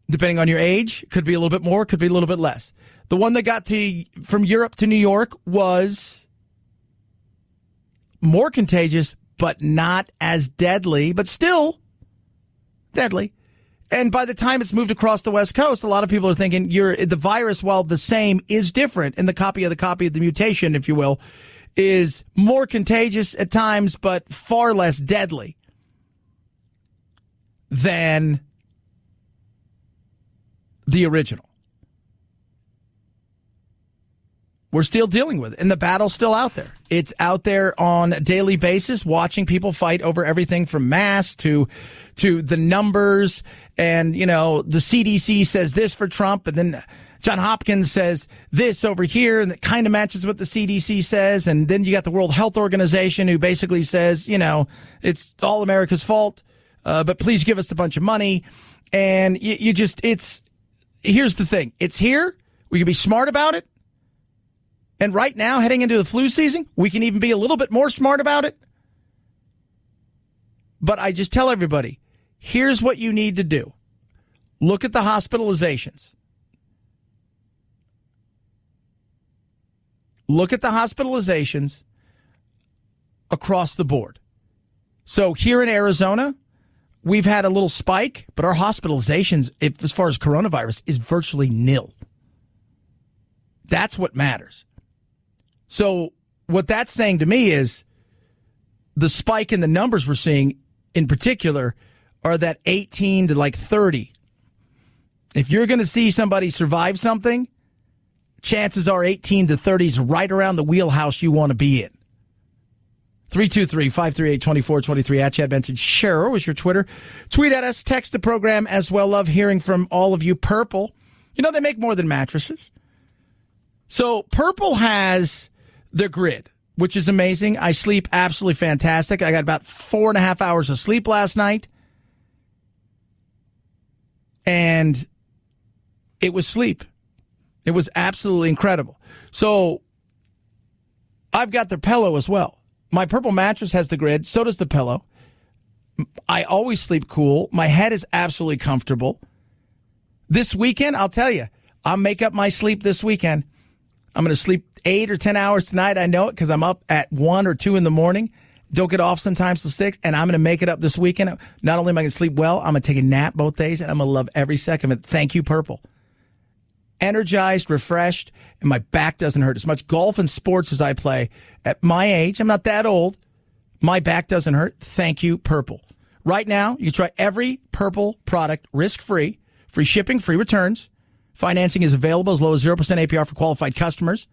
Depending on your age, could be a little bit more, could be a little bit less. The one that got from Europe to New York was more contagious, but not as deadly, but still deadly. And by the time it's moved across the West Coast, a lot of people are thinking the virus, while the same, is different. And the copy of the mutation, if you will, is more contagious at times, but far less deadly than the original. We're still dealing with it, and the battle's still out there. It's out there on a daily basis, watching people fight over everything from masks to the numbers. And, the CDC says this for Trump, and then John Hopkins says this over here, and it kind of matches what the CDC says. And then you got the World Health Organization, who basically says, it's all America's fault, but please give us a bunch of money. And here's the thing. It's here. We can be smart about it. And right now, heading into the flu season, we can even be a little bit more smart about it. But I just tell everybody, here's what you need to do. Look at the hospitalizations. Look at the hospitalizations across the board. So here in Arizona, we've had a little spike, but our hospitalizations, as far as coronavirus, is virtually nil. That's what matters. So what that's saying to me is the spike in the numbers we're seeing in particular are that 18 to like 30. If you're going to see somebody survive something, chances are 18 to 30 is right around the wheelhouse you want to be in. 323-538-2423 at Chad Benson. Share was your Twitter. Tweet at us. Text the program as well. Love hearing from all of you. Purple. You know, they make more than mattresses. So Purple has the grid, which is amazing. I sleep absolutely fantastic. I got about 4.5 hours of sleep last night. And it was sleep. It was absolutely incredible. So I've got the pillow as well. My Purple mattress has the grid. So does the pillow. I always sleep cool. My head is absolutely comfortable. This weekend, I'll tell you, I'll make up my sleep this weekend. I'm going to sleep 8 or 10 hours tonight. I know it because I'm up at 1 or 2 in the morning. Don't get off sometimes till 6, and I'm going to make it up this weekend. Not only am I going to sleep well, I'm going to take a nap both days, and I'm going to love every second of it. Thank you, Purple. Energized, refreshed, and my back doesn't hurt. As much golf and sports as I play, at my age, I'm not that old, my back doesn't hurt. Thank you, Purple. Right now, you can try every Purple product risk-free, free shipping, free returns. Financing is available as low as 0% APR for qualified customers.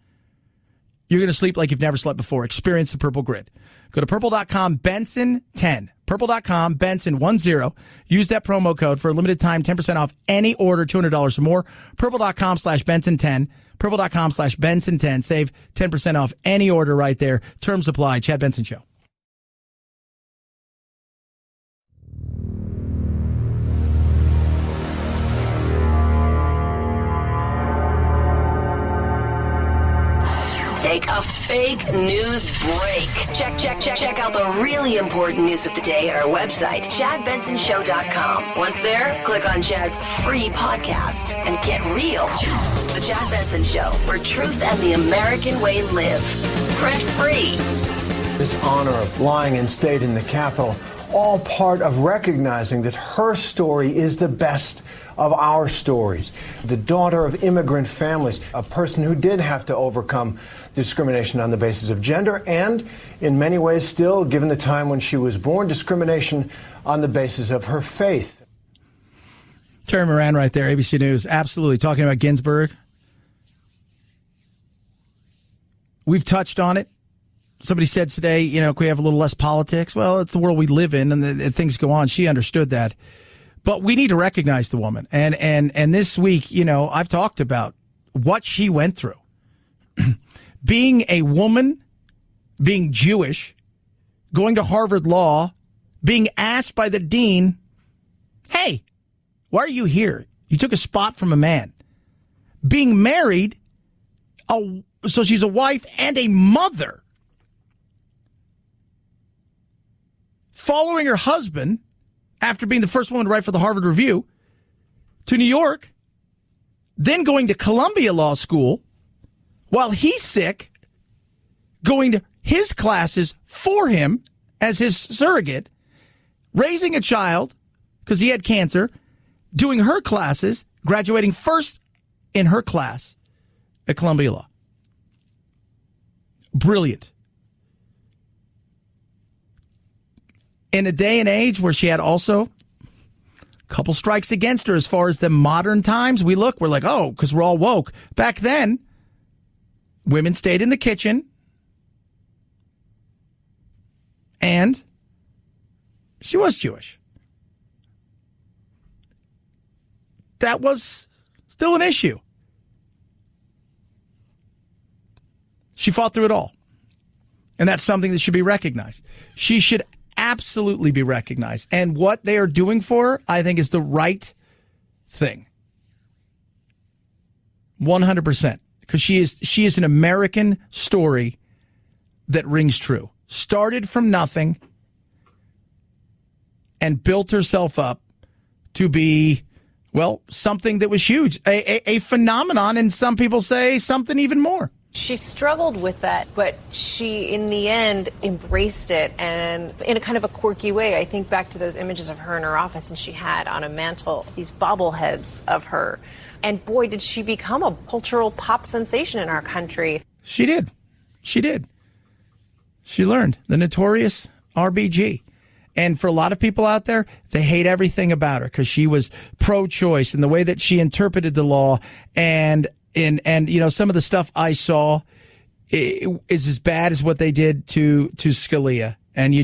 You're going to sleep like you've never slept before. Experience the Purple Grid. Go to purple.com, Benson10. Purple.com, Benson10. Use that promo code for a limited time, 10% off any order, $200 or more. Purple.com/Benson10. Purple.com/Benson10. Save 10% off any order right there. Terms apply. Chad Benson Show. Take a fake news break. Check out the really important news of the day at our website, ChadBensonShow.com. Once there, click on Chad's free podcast and get real. The Chad Benson Show, where truth and the American way live. Print free. This honor of lying in state in the Capitol, all part of recognizing that her story is the best of our stories. The daughter of immigrant families, a person who did have to overcome discrimination on the basis of gender, and in many ways still, given the time when she was born, discrimination on the basis of her faith. Terry Moran right there, ABC News, absolutely talking about Ginsburg. We've touched on it. Somebody said today, you know, can we have a little less politics? Well, it's the world we live in, and things go on. She understood that. But we need to recognize the woman. And this week, you know, I've talked about what she went through. Being a woman, being Jewish, going to Harvard Law, being asked by the dean, hey, why are you here? You took a spot from a man. Being married, so she's a wife and a mother. Following her husband, after being the first woman to write for the Harvard Review, to New York, then going to Columbia Law School, while he's sick, going to his classes for him as his surrogate, raising a child because he had cancer, doing her classes, graduating first in her class at Columbia Law. Brilliant. In a day and age where she had also a couple strikes against her as far as the modern times, we're like, oh, because we're all woke. Back then, women stayed in the kitchen, and she was Jewish. That was still an issue. She fought through it all. And that's something that should be recognized. She should absolutely be recognized. And what they are doing for her, I think, is the right thing. 100%. Because she is an American story that rings true. Started from nothing and built herself up to be, well, something that was huge. A phenomenon, and some people say something even more. She struggled with that, but she, in the end, embraced it, and in a kind of a quirky way. I think back to those images of her in her office, and she had on a mantle these bobbleheads of her. And boy, did she become a cultural pop sensation in our country. She did. She did. She learned the notorious RBG. And for a lot of people out there, they hate everything about her because she was pro-choice and the way that she interpreted the law. And you know, some of the stuff I saw is as bad as what they did to Scalia. And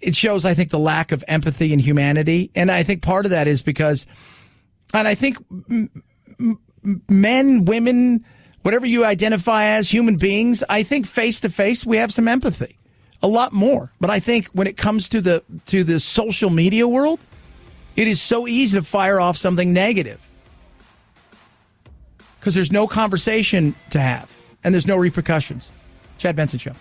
it shows, I think, the lack of empathy and humanity. And I think part of that is because, and I think men, women, whatever you identify as human beings, I think face to face, we have some empathy. A lot more. But I think when it comes to the social media world, it is so easy to fire off something negative. Because there's no conversation to have, and there's no repercussions. Chad Benson Show.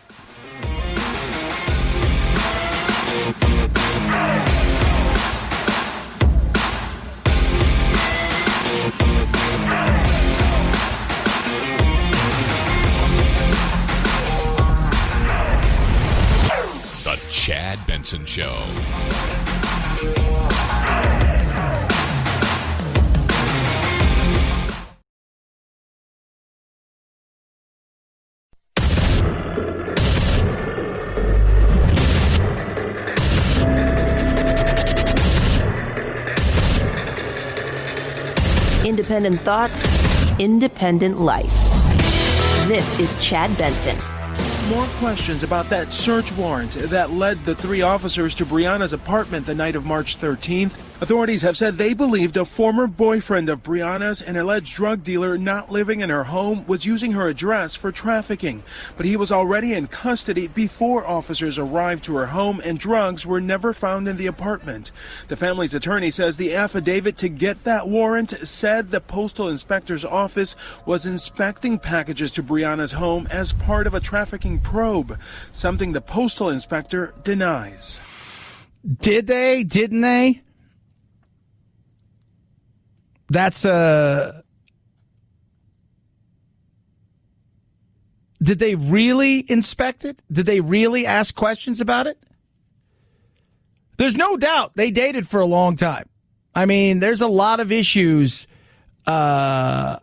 The Chad Benson Show. Independent thoughts, independent life. This is Chad Benson. More questions about that search warrant that led the 3 officers to Brianna's apartment the night of March 13th. Authorities have said they believed a former boyfriend of Brianna's, an alleged drug dealer not living in her home, was using her address for trafficking. But he was already in custody before officers arrived to her home, and drugs were never found in the apartment. The family's attorney says the affidavit to get that warrant said the postal inspector's office was inspecting packages to Brianna's home as part of a trafficking probe, something the postal inspector denies. Did they? Didn't they? Did they really inspect it? Did they really ask questions about it? There's no doubt they dated for a long time. I mean, there's a lot of issues that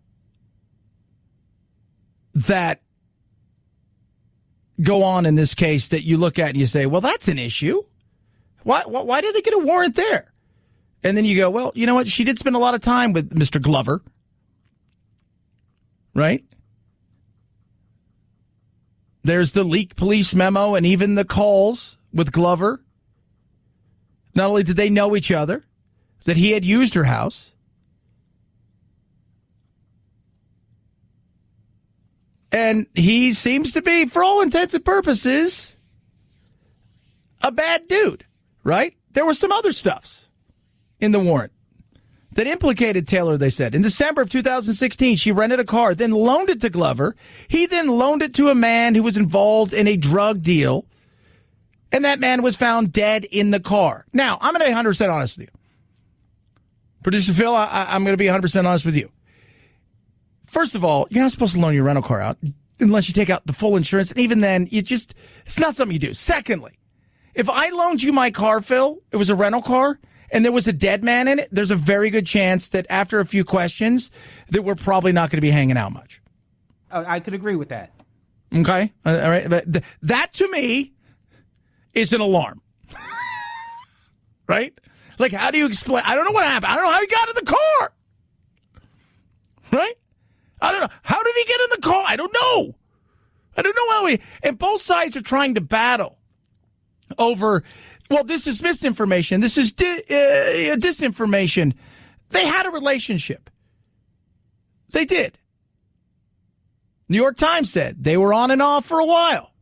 go on in this case that you look at and you say, well, that's an issue. Why did they get a warrant there? And then you go, well, you know what? She did spend a lot of time with Mr. Glover, right? There's the leaked police memo and even the calls with Glover. Not only did they know each other, that he had used her house. And he seems to be, for all intents and purposes, a bad dude, right? There was some other stuffs in the warrant that implicated Taylor, they said. In December of 2016, she rented a car, then loaned it to Glover. He then loaned it to a man who was involved in a drug deal, and that man was found dead in the car. Now, I'm going to be 100% honest with you. Producer Phil, I'm going to be 100% honest with you. First of all, you're not supposed to loan your rental car out unless you take out the full insurance, and even then, it's not something you do. Secondly, if I loaned you my car, Phil, it was a rental car, and there was a dead man in it, there's a very good chance that after a few questions that we're probably not going to be hanging out much. I could agree with that. Okay? All right. But that, to me, is an alarm. Right? Like, how do you explain? I don't know what happened. I don't know how he got in the car. Right? I don't know. How did he get in the car? I don't know. I don't know how he... And both sides are trying to battle over... Well, this is misinformation. This is disinformation. They had a relationship. They did. New York Times said they were on and off for a while.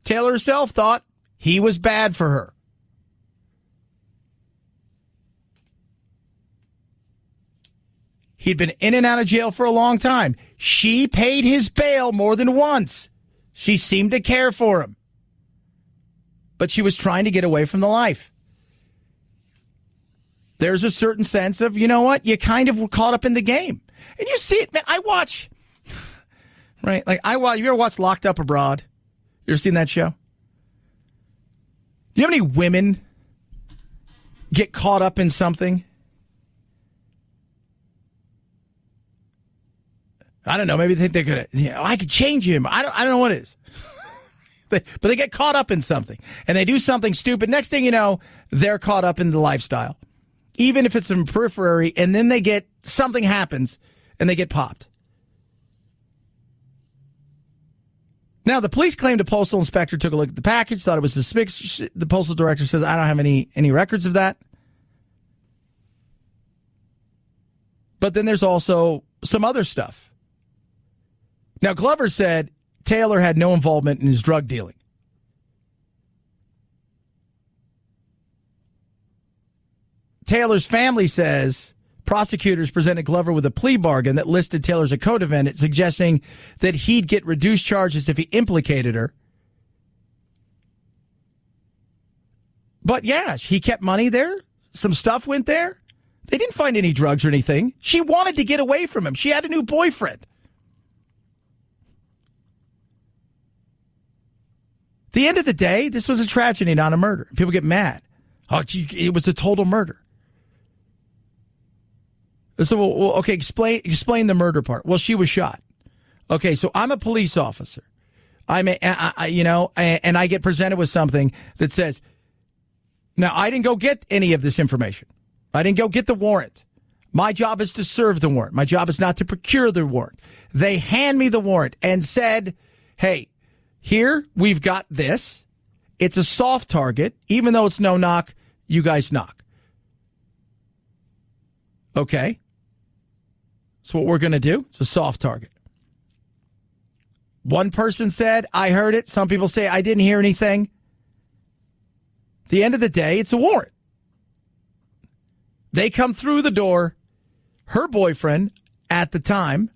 Taylor herself thought he was bad for her. He'd been in and out of jail for a long time. She paid his bail more than once. She seemed to care for him. But she was trying to get away from the life. There's a certain sense of, you know what, you kind of were caught up in the game. And you see it, man. I watch, right? Like, you ever watch Locked Up Abroad? You ever seen that show? Do you have any women get caught up in something? I don't know. Maybe they think they're going to, I could change him. I don't know what it is. But they get caught up in something. And they do something stupid. Next thing you know, they're caught up in the lifestyle. Even if it's in periphery. And then something happens and they get popped. Now, the police claimed a postal inspector took a look at the package, thought it was suspicious. The postal director says, I don't have any records of that. But then there's also some other stuff. Now, Glover said Taylor had no involvement in his drug dealing. Taylor's family says prosecutors presented Glover with a plea bargain that listed Taylor as a co-defendant, suggesting that he'd get reduced charges if he implicated her. But yeah, he kept money there. Some stuff went there. They didn't find any drugs or anything. She wanted to get away from him. She had a new boyfriend. At the end of the day, this was a tragedy, not a murder. People get mad. Oh, it was a total murder. So, well, okay, explain the murder part. Well, she was shot. Okay, so I'm a police officer. And I get presented with something that says, now, I didn't go get any of this information. I didn't go get the warrant. My job is to serve the warrant. My job is not to procure the warrant. They hand me the warrant and said, hey, here, we've got this. It's a soft target. Even though it's no knock, you guys knock. Okay. So what we're going to do, it's a soft target. One person said, I heard it. Some people say, I didn't hear anything. At the end of the day, it's a warrant. They come through the door. Her boyfriend, at the time,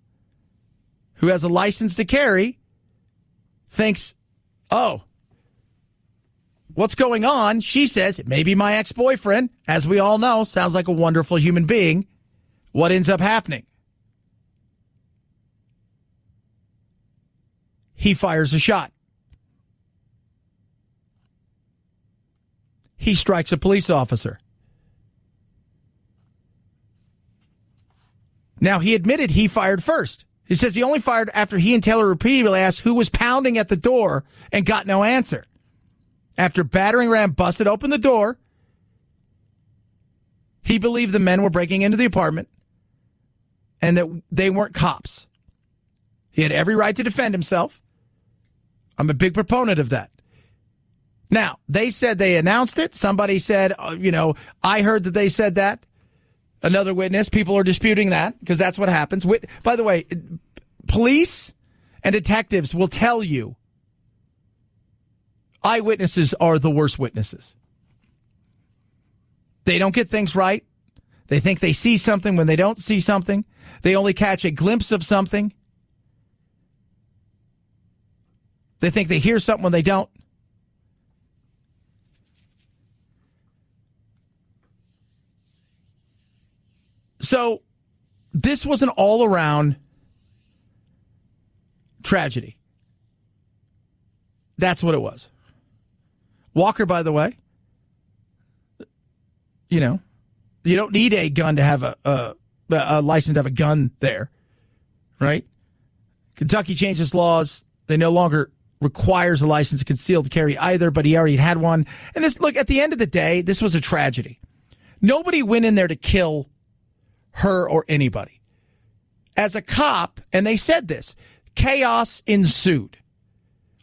who has a license to carry, thinks, oh, what's going on? She says, it may be my ex-boyfriend. As we all know, sounds like a wonderful human being. What ends up happening? He fires a shot. He strikes a police officer. Now, he admitted he fired first. He says he only fired after he and Taylor repeatedly asked who was pounding at the door and got no answer. After battering ram busted open the door, he believed the men were breaking into the apartment and that they weren't cops. He had every right to defend himself. I'm a big proponent of that. Now, they said they announced it. Somebody said, I heard that they said that. Another witness. People are disputing that because that's what happens. By the way, police and detectives will tell you eyewitnesses are the worst witnesses. They don't get things right. They think they see something when they don't see something. They only catch a glimpse of something. They think they hear something when they don't. So this was an all-around tragedy. That's what it was. Walker, by the way, you don't need a gun to have a license to have a gun there, right? Kentucky changed its laws. They no longer requires a license to concealed carry either, but he already had one. And at the end of the day, this was a tragedy. Nobody went in there to kill her or anybody. As a cop, and they said this, chaos ensued.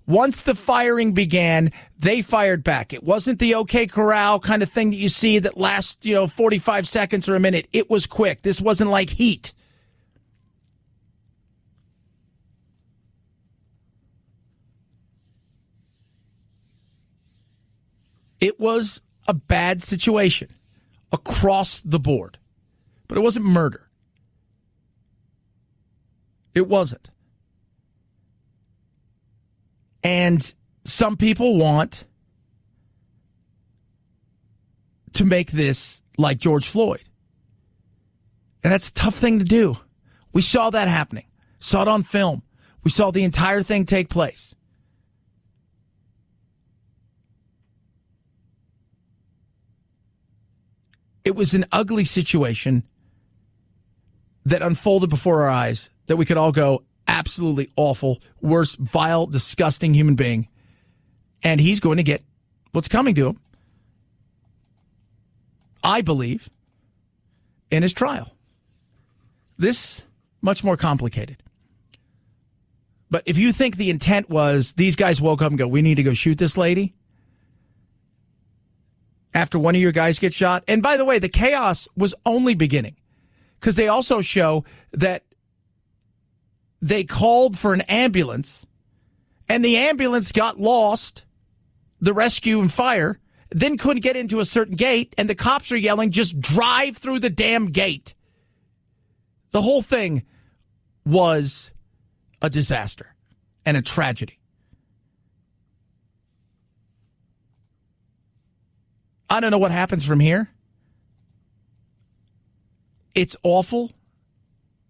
Once the firing began, they fired back. It wasn't the OK Corral kind of thing that you see that lasts, 45 seconds or a minute. It was quick. This wasn't like heat. It was a bad situation across the board. But it wasn't murder. It wasn't. And some people want to make this like George Floyd. And that's a tough thing to do. We saw that happening. Saw it on film. We saw the entire thing take place. It was an ugly situation that unfolded before our eyes that we could all go, absolutely awful, worst, vile, disgusting human being. And he's going to get what's coming to him, I believe, in his trial. This, much more complicated. But if you think the intent was these guys woke up and go, we need to go shoot this lady after one of your guys gets shot. And by the way, the chaos was only beginning because they also show that they called for an ambulance and the ambulance got lost, the rescue and fire, then couldn't get into a certain gate, and the cops are yelling, just drive through the damn gate. The whole thing was a disaster and a tragedy. I don't know what happens from here. It's awful.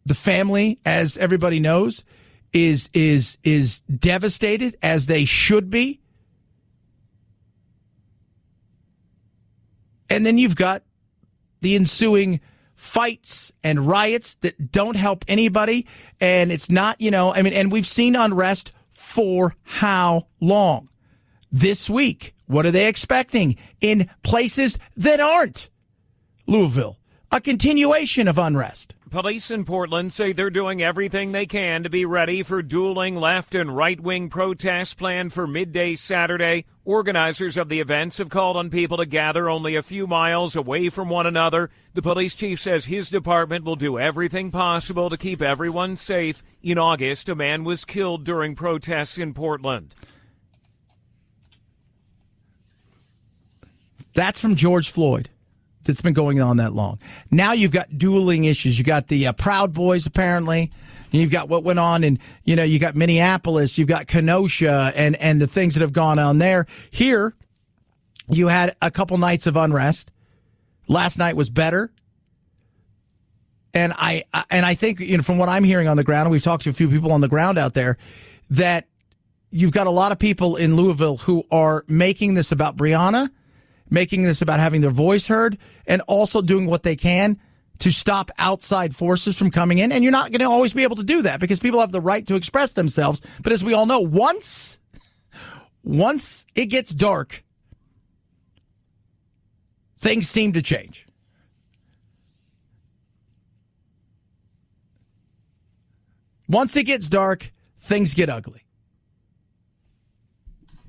The family, as everybody knows, is devastated, as they should be. And then you've got the ensuing fights and riots that don't help anybody. And it's not, and we've seen unrest for how long? This week. What are they expecting in places that aren't Louisville? A continuation of unrest. Police in Portland say they're doing everything they can to be ready for dueling left and right-wing protests planned for midday Saturday. Organizers of the events have called on people to gather only a few miles away from one another. The police chief says his department will do everything possible to keep everyone safe. In August, a man was killed during protests in Portland. That's from George Floyd. That's been going on that long. Now you've got dueling issues. You got the Proud Boys, apparently. And you've got what went on in, you got Minneapolis, you've got Kenosha, and the things that have gone on there. Here, you had a couple nights of unrest. Last night was better. And I think, from what I'm hearing on the ground, and we've talked to a few people on the ground out there, that you've got a lot of people in Louisville who are making this about Breonna, making this about having their voice heard, and also doing what they can to stop outside forces from coming in. And you're not going to always be able to do that because people have the right to express themselves. But as we all know, once it gets dark, things seem to change. Once it gets dark, things get ugly.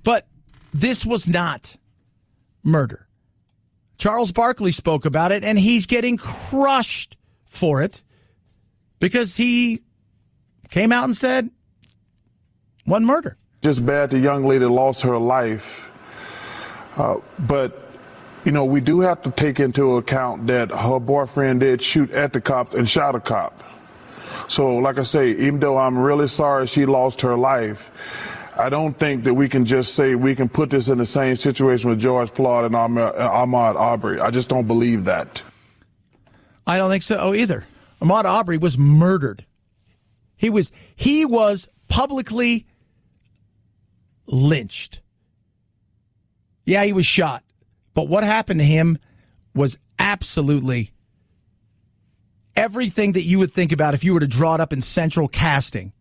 But this was not murder. Charles Barkley spoke about it, and he's getting crushed for it because he came out and said, one murder. Just bad the young lady lost her life. But, we do have to take into account that her boyfriend did shoot at the cops and shot a cop. So, like I say, even though I'm really sorry she lost her life, I don't think that we can just say we can put this in the same situation with George Floyd and Ahmaud Arbery. I just don't believe that. I don't think so either. Ahmaud Arbery was murdered. He was publicly lynched. Yeah, he was shot. But what happened to him was absolutely everything that you would think about if you were to draw it up in central casting,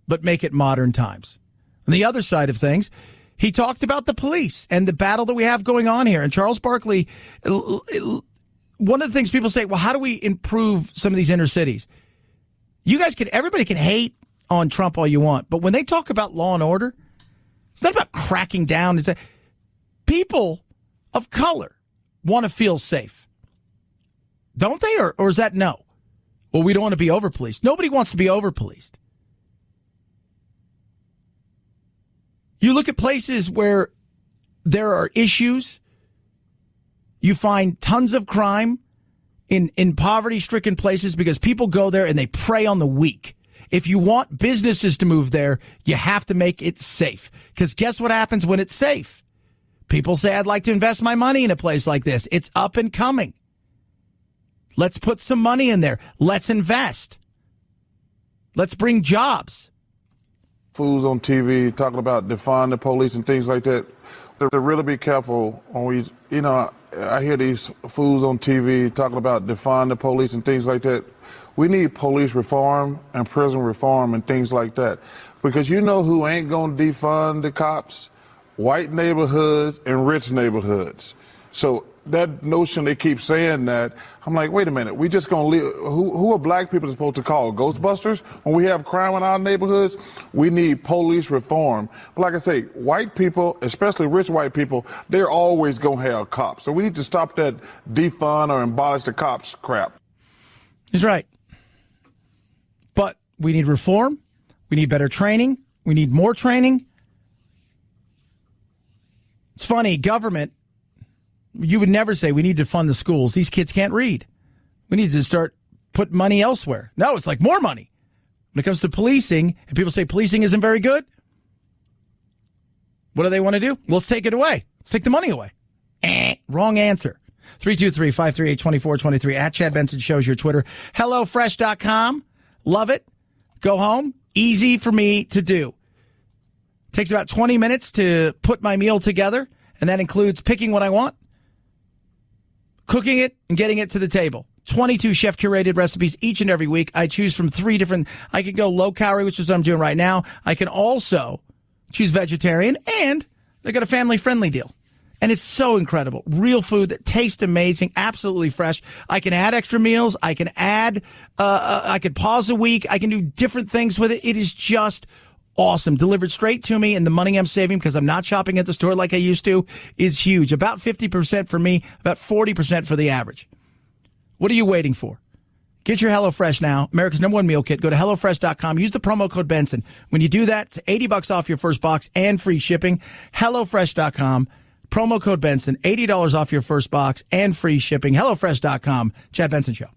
but make it modern times. On the other side of things, he talked about the police and the battle that we have going on here. And Charles Barkley, one of the things people say, well, how do we improve some of these inner cities? Everybody can hate on Trump all you want, but when they talk about law and order, it's not about cracking down. It's that people of color want to feel safe. Don't they? Or is that no? Well, we don't want to be over-policed. Nobody wants to be over-policed. You look at places where there are issues, you find tons of crime in poverty-stricken places because people go there and they prey on the weak. If you want businesses to move there, you have to make it safe. Because guess what happens when it's safe? People say, I'd like to invest my money in a place like this. It's up and coming. Let's put some money in there. Let's invest. Let's bring jobs. Fools on TV talking about defund the police and things like that. To really be careful when I hear these fools on TV talking about defund the police and things like that. We need police reform and prison reform and things like that. Because you know who ain't going to defund the cops? White neighborhoods and rich neighborhoods. So that notion they keep saying that, I'm like, wait a minute, we just going to leave, who are black people supposed to call? Ghostbusters? When we have crime in our neighborhoods, we need police reform. But like I say, white people, especially rich white people, they're always going to have cops. So we need to stop that defund or abolish the cops crap. He's right. But we need reform. We need better training. We need more training. It's funny, government, you would never say we need to fund the schools. These kids can't read. We need to start put money elsewhere. No, it's like more money. When it comes to policing, and people say policing isn't very good, what do they want to do? Well, let's take it away. Let's take the money away. Wrong answer. 323-538-2423 at Chad Benson Show's your Twitter. HelloFresh.com. Love it. Go home. Easy for me to do. Takes about 20 minutes to put my meal together, and that includes picking what I want, cooking it, and getting it to the table. 22 chef-curated recipes each and every week. I choose from 3 different. I can go low-calorie, which is what I'm doing right now. I can also choose vegetarian, and they got a family-friendly deal. And it's so incredible. Real food that tastes amazing, absolutely fresh. I can add extra meals. I can add, I can pause a week. I can do different things with it. It is just awesome. Delivered straight to me, and the money I'm saving because I'm not shopping at the store like I used to is huge. About 50% for me, about 40% for the average. What are you waiting for? Get your HelloFresh now, America's #1 meal kit. Go to HelloFresh.com. Use the promo code Benson. When you do that, it's $80 off your first box and free shipping. HelloFresh.com. Promo code Benson, $80 off your first box and free shipping. HelloFresh.com. Chad Benson Show.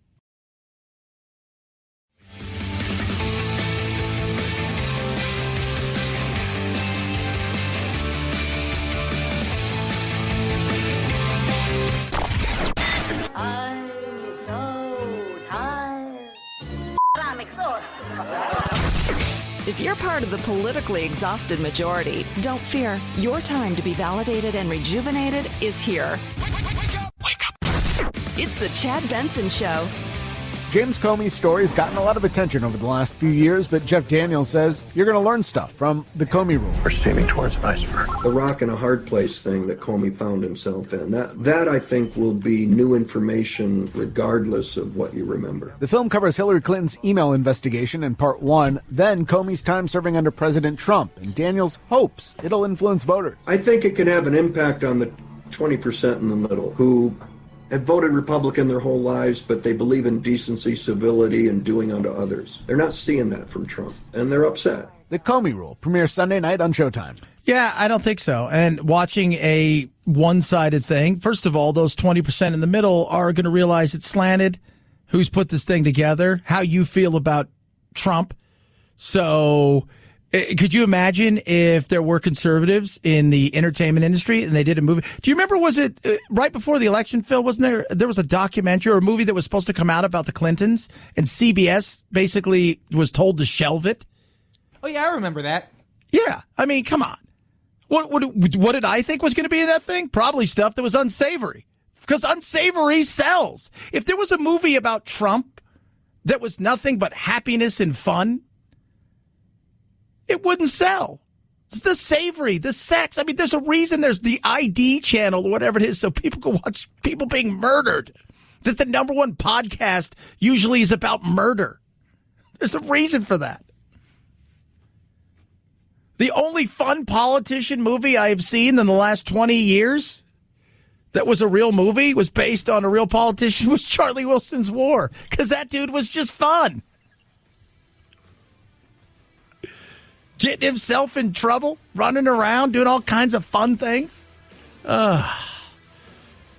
I'm so tired. I'm exhausted. If you're part of the politically exhausted majority, don't fear. Your time to be validated and rejuvenated is here. Wake up. It's the Chad Benson Show. James Comey's story has gotten a lot of attention over the last few years, but Jeff Daniels says you're going to learn stuff from the Comey rule. We're steaming towards an iceberg. The rock and a hard place thing that Comey found himself in, that I think will be new information regardless of what you remember. The film covers Hillary Clinton's email investigation in part 1, then Comey's time serving under President Trump, and Daniels hopes it'll influence voters. I think it can have an impact on the 20% in the middle who have voted Republican their whole lives, but they believe in decency, civility, and doing unto others. They're not seeing that from Trump, and they're upset. The Comey rule premieres Sunday night on Showtime. Yeah, I don't think so. And watching a one-sided thing, first of all, those 20% in the middle are going to realize it's slanted, who's put this thing together, how you feel about Trump. So could you imagine if there were conservatives in the entertainment industry and they did a movie? Do you remember, was it right before the election, Phil, wasn't there was a documentary or a movie that was supposed to come out about the Clintons, and CBS basically was told to shelve it? Oh, yeah, I remember that. Yeah, I mean, come on. What did I think was going to be in that thing? Probably stuff that was unsavory, because unsavory sells. If there was a movie about Trump that was nothing but happiness and fun, it wouldn't sell. It's the savory, the sex. I mean, there's a reason there's the ID channel or whatever it is, so people can watch people being murdered. That the #1 podcast usually is about murder. There's a reason for that. The only fun politician movie I have seen in the last 20 years that was a real movie, was based on a real politician, was Charlie Wilson's War, because that dude was just fun. Getting himself in trouble, running around, doing all kinds of fun things. And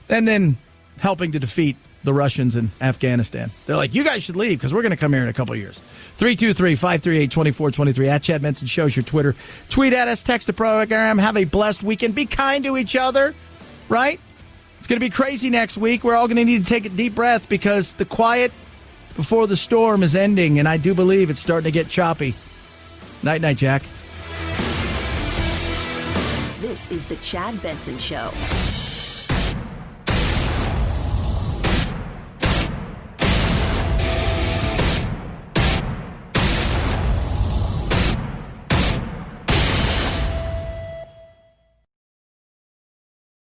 then helping to defeat the Russians in Afghanistan. They're like, you guys should leave because we're going to come here in a couple of years. 323-538-2423 at Chad Benson Show's your Twitter. Tweet at us, text the program. Have a blessed weekend. Be kind to each other, right? It's going to be crazy next week. We're all going to need to take a deep breath because the quiet before the storm is ending, and I do believe it's starting to get choppy. Night, Jack. This is the Chad Benson Show.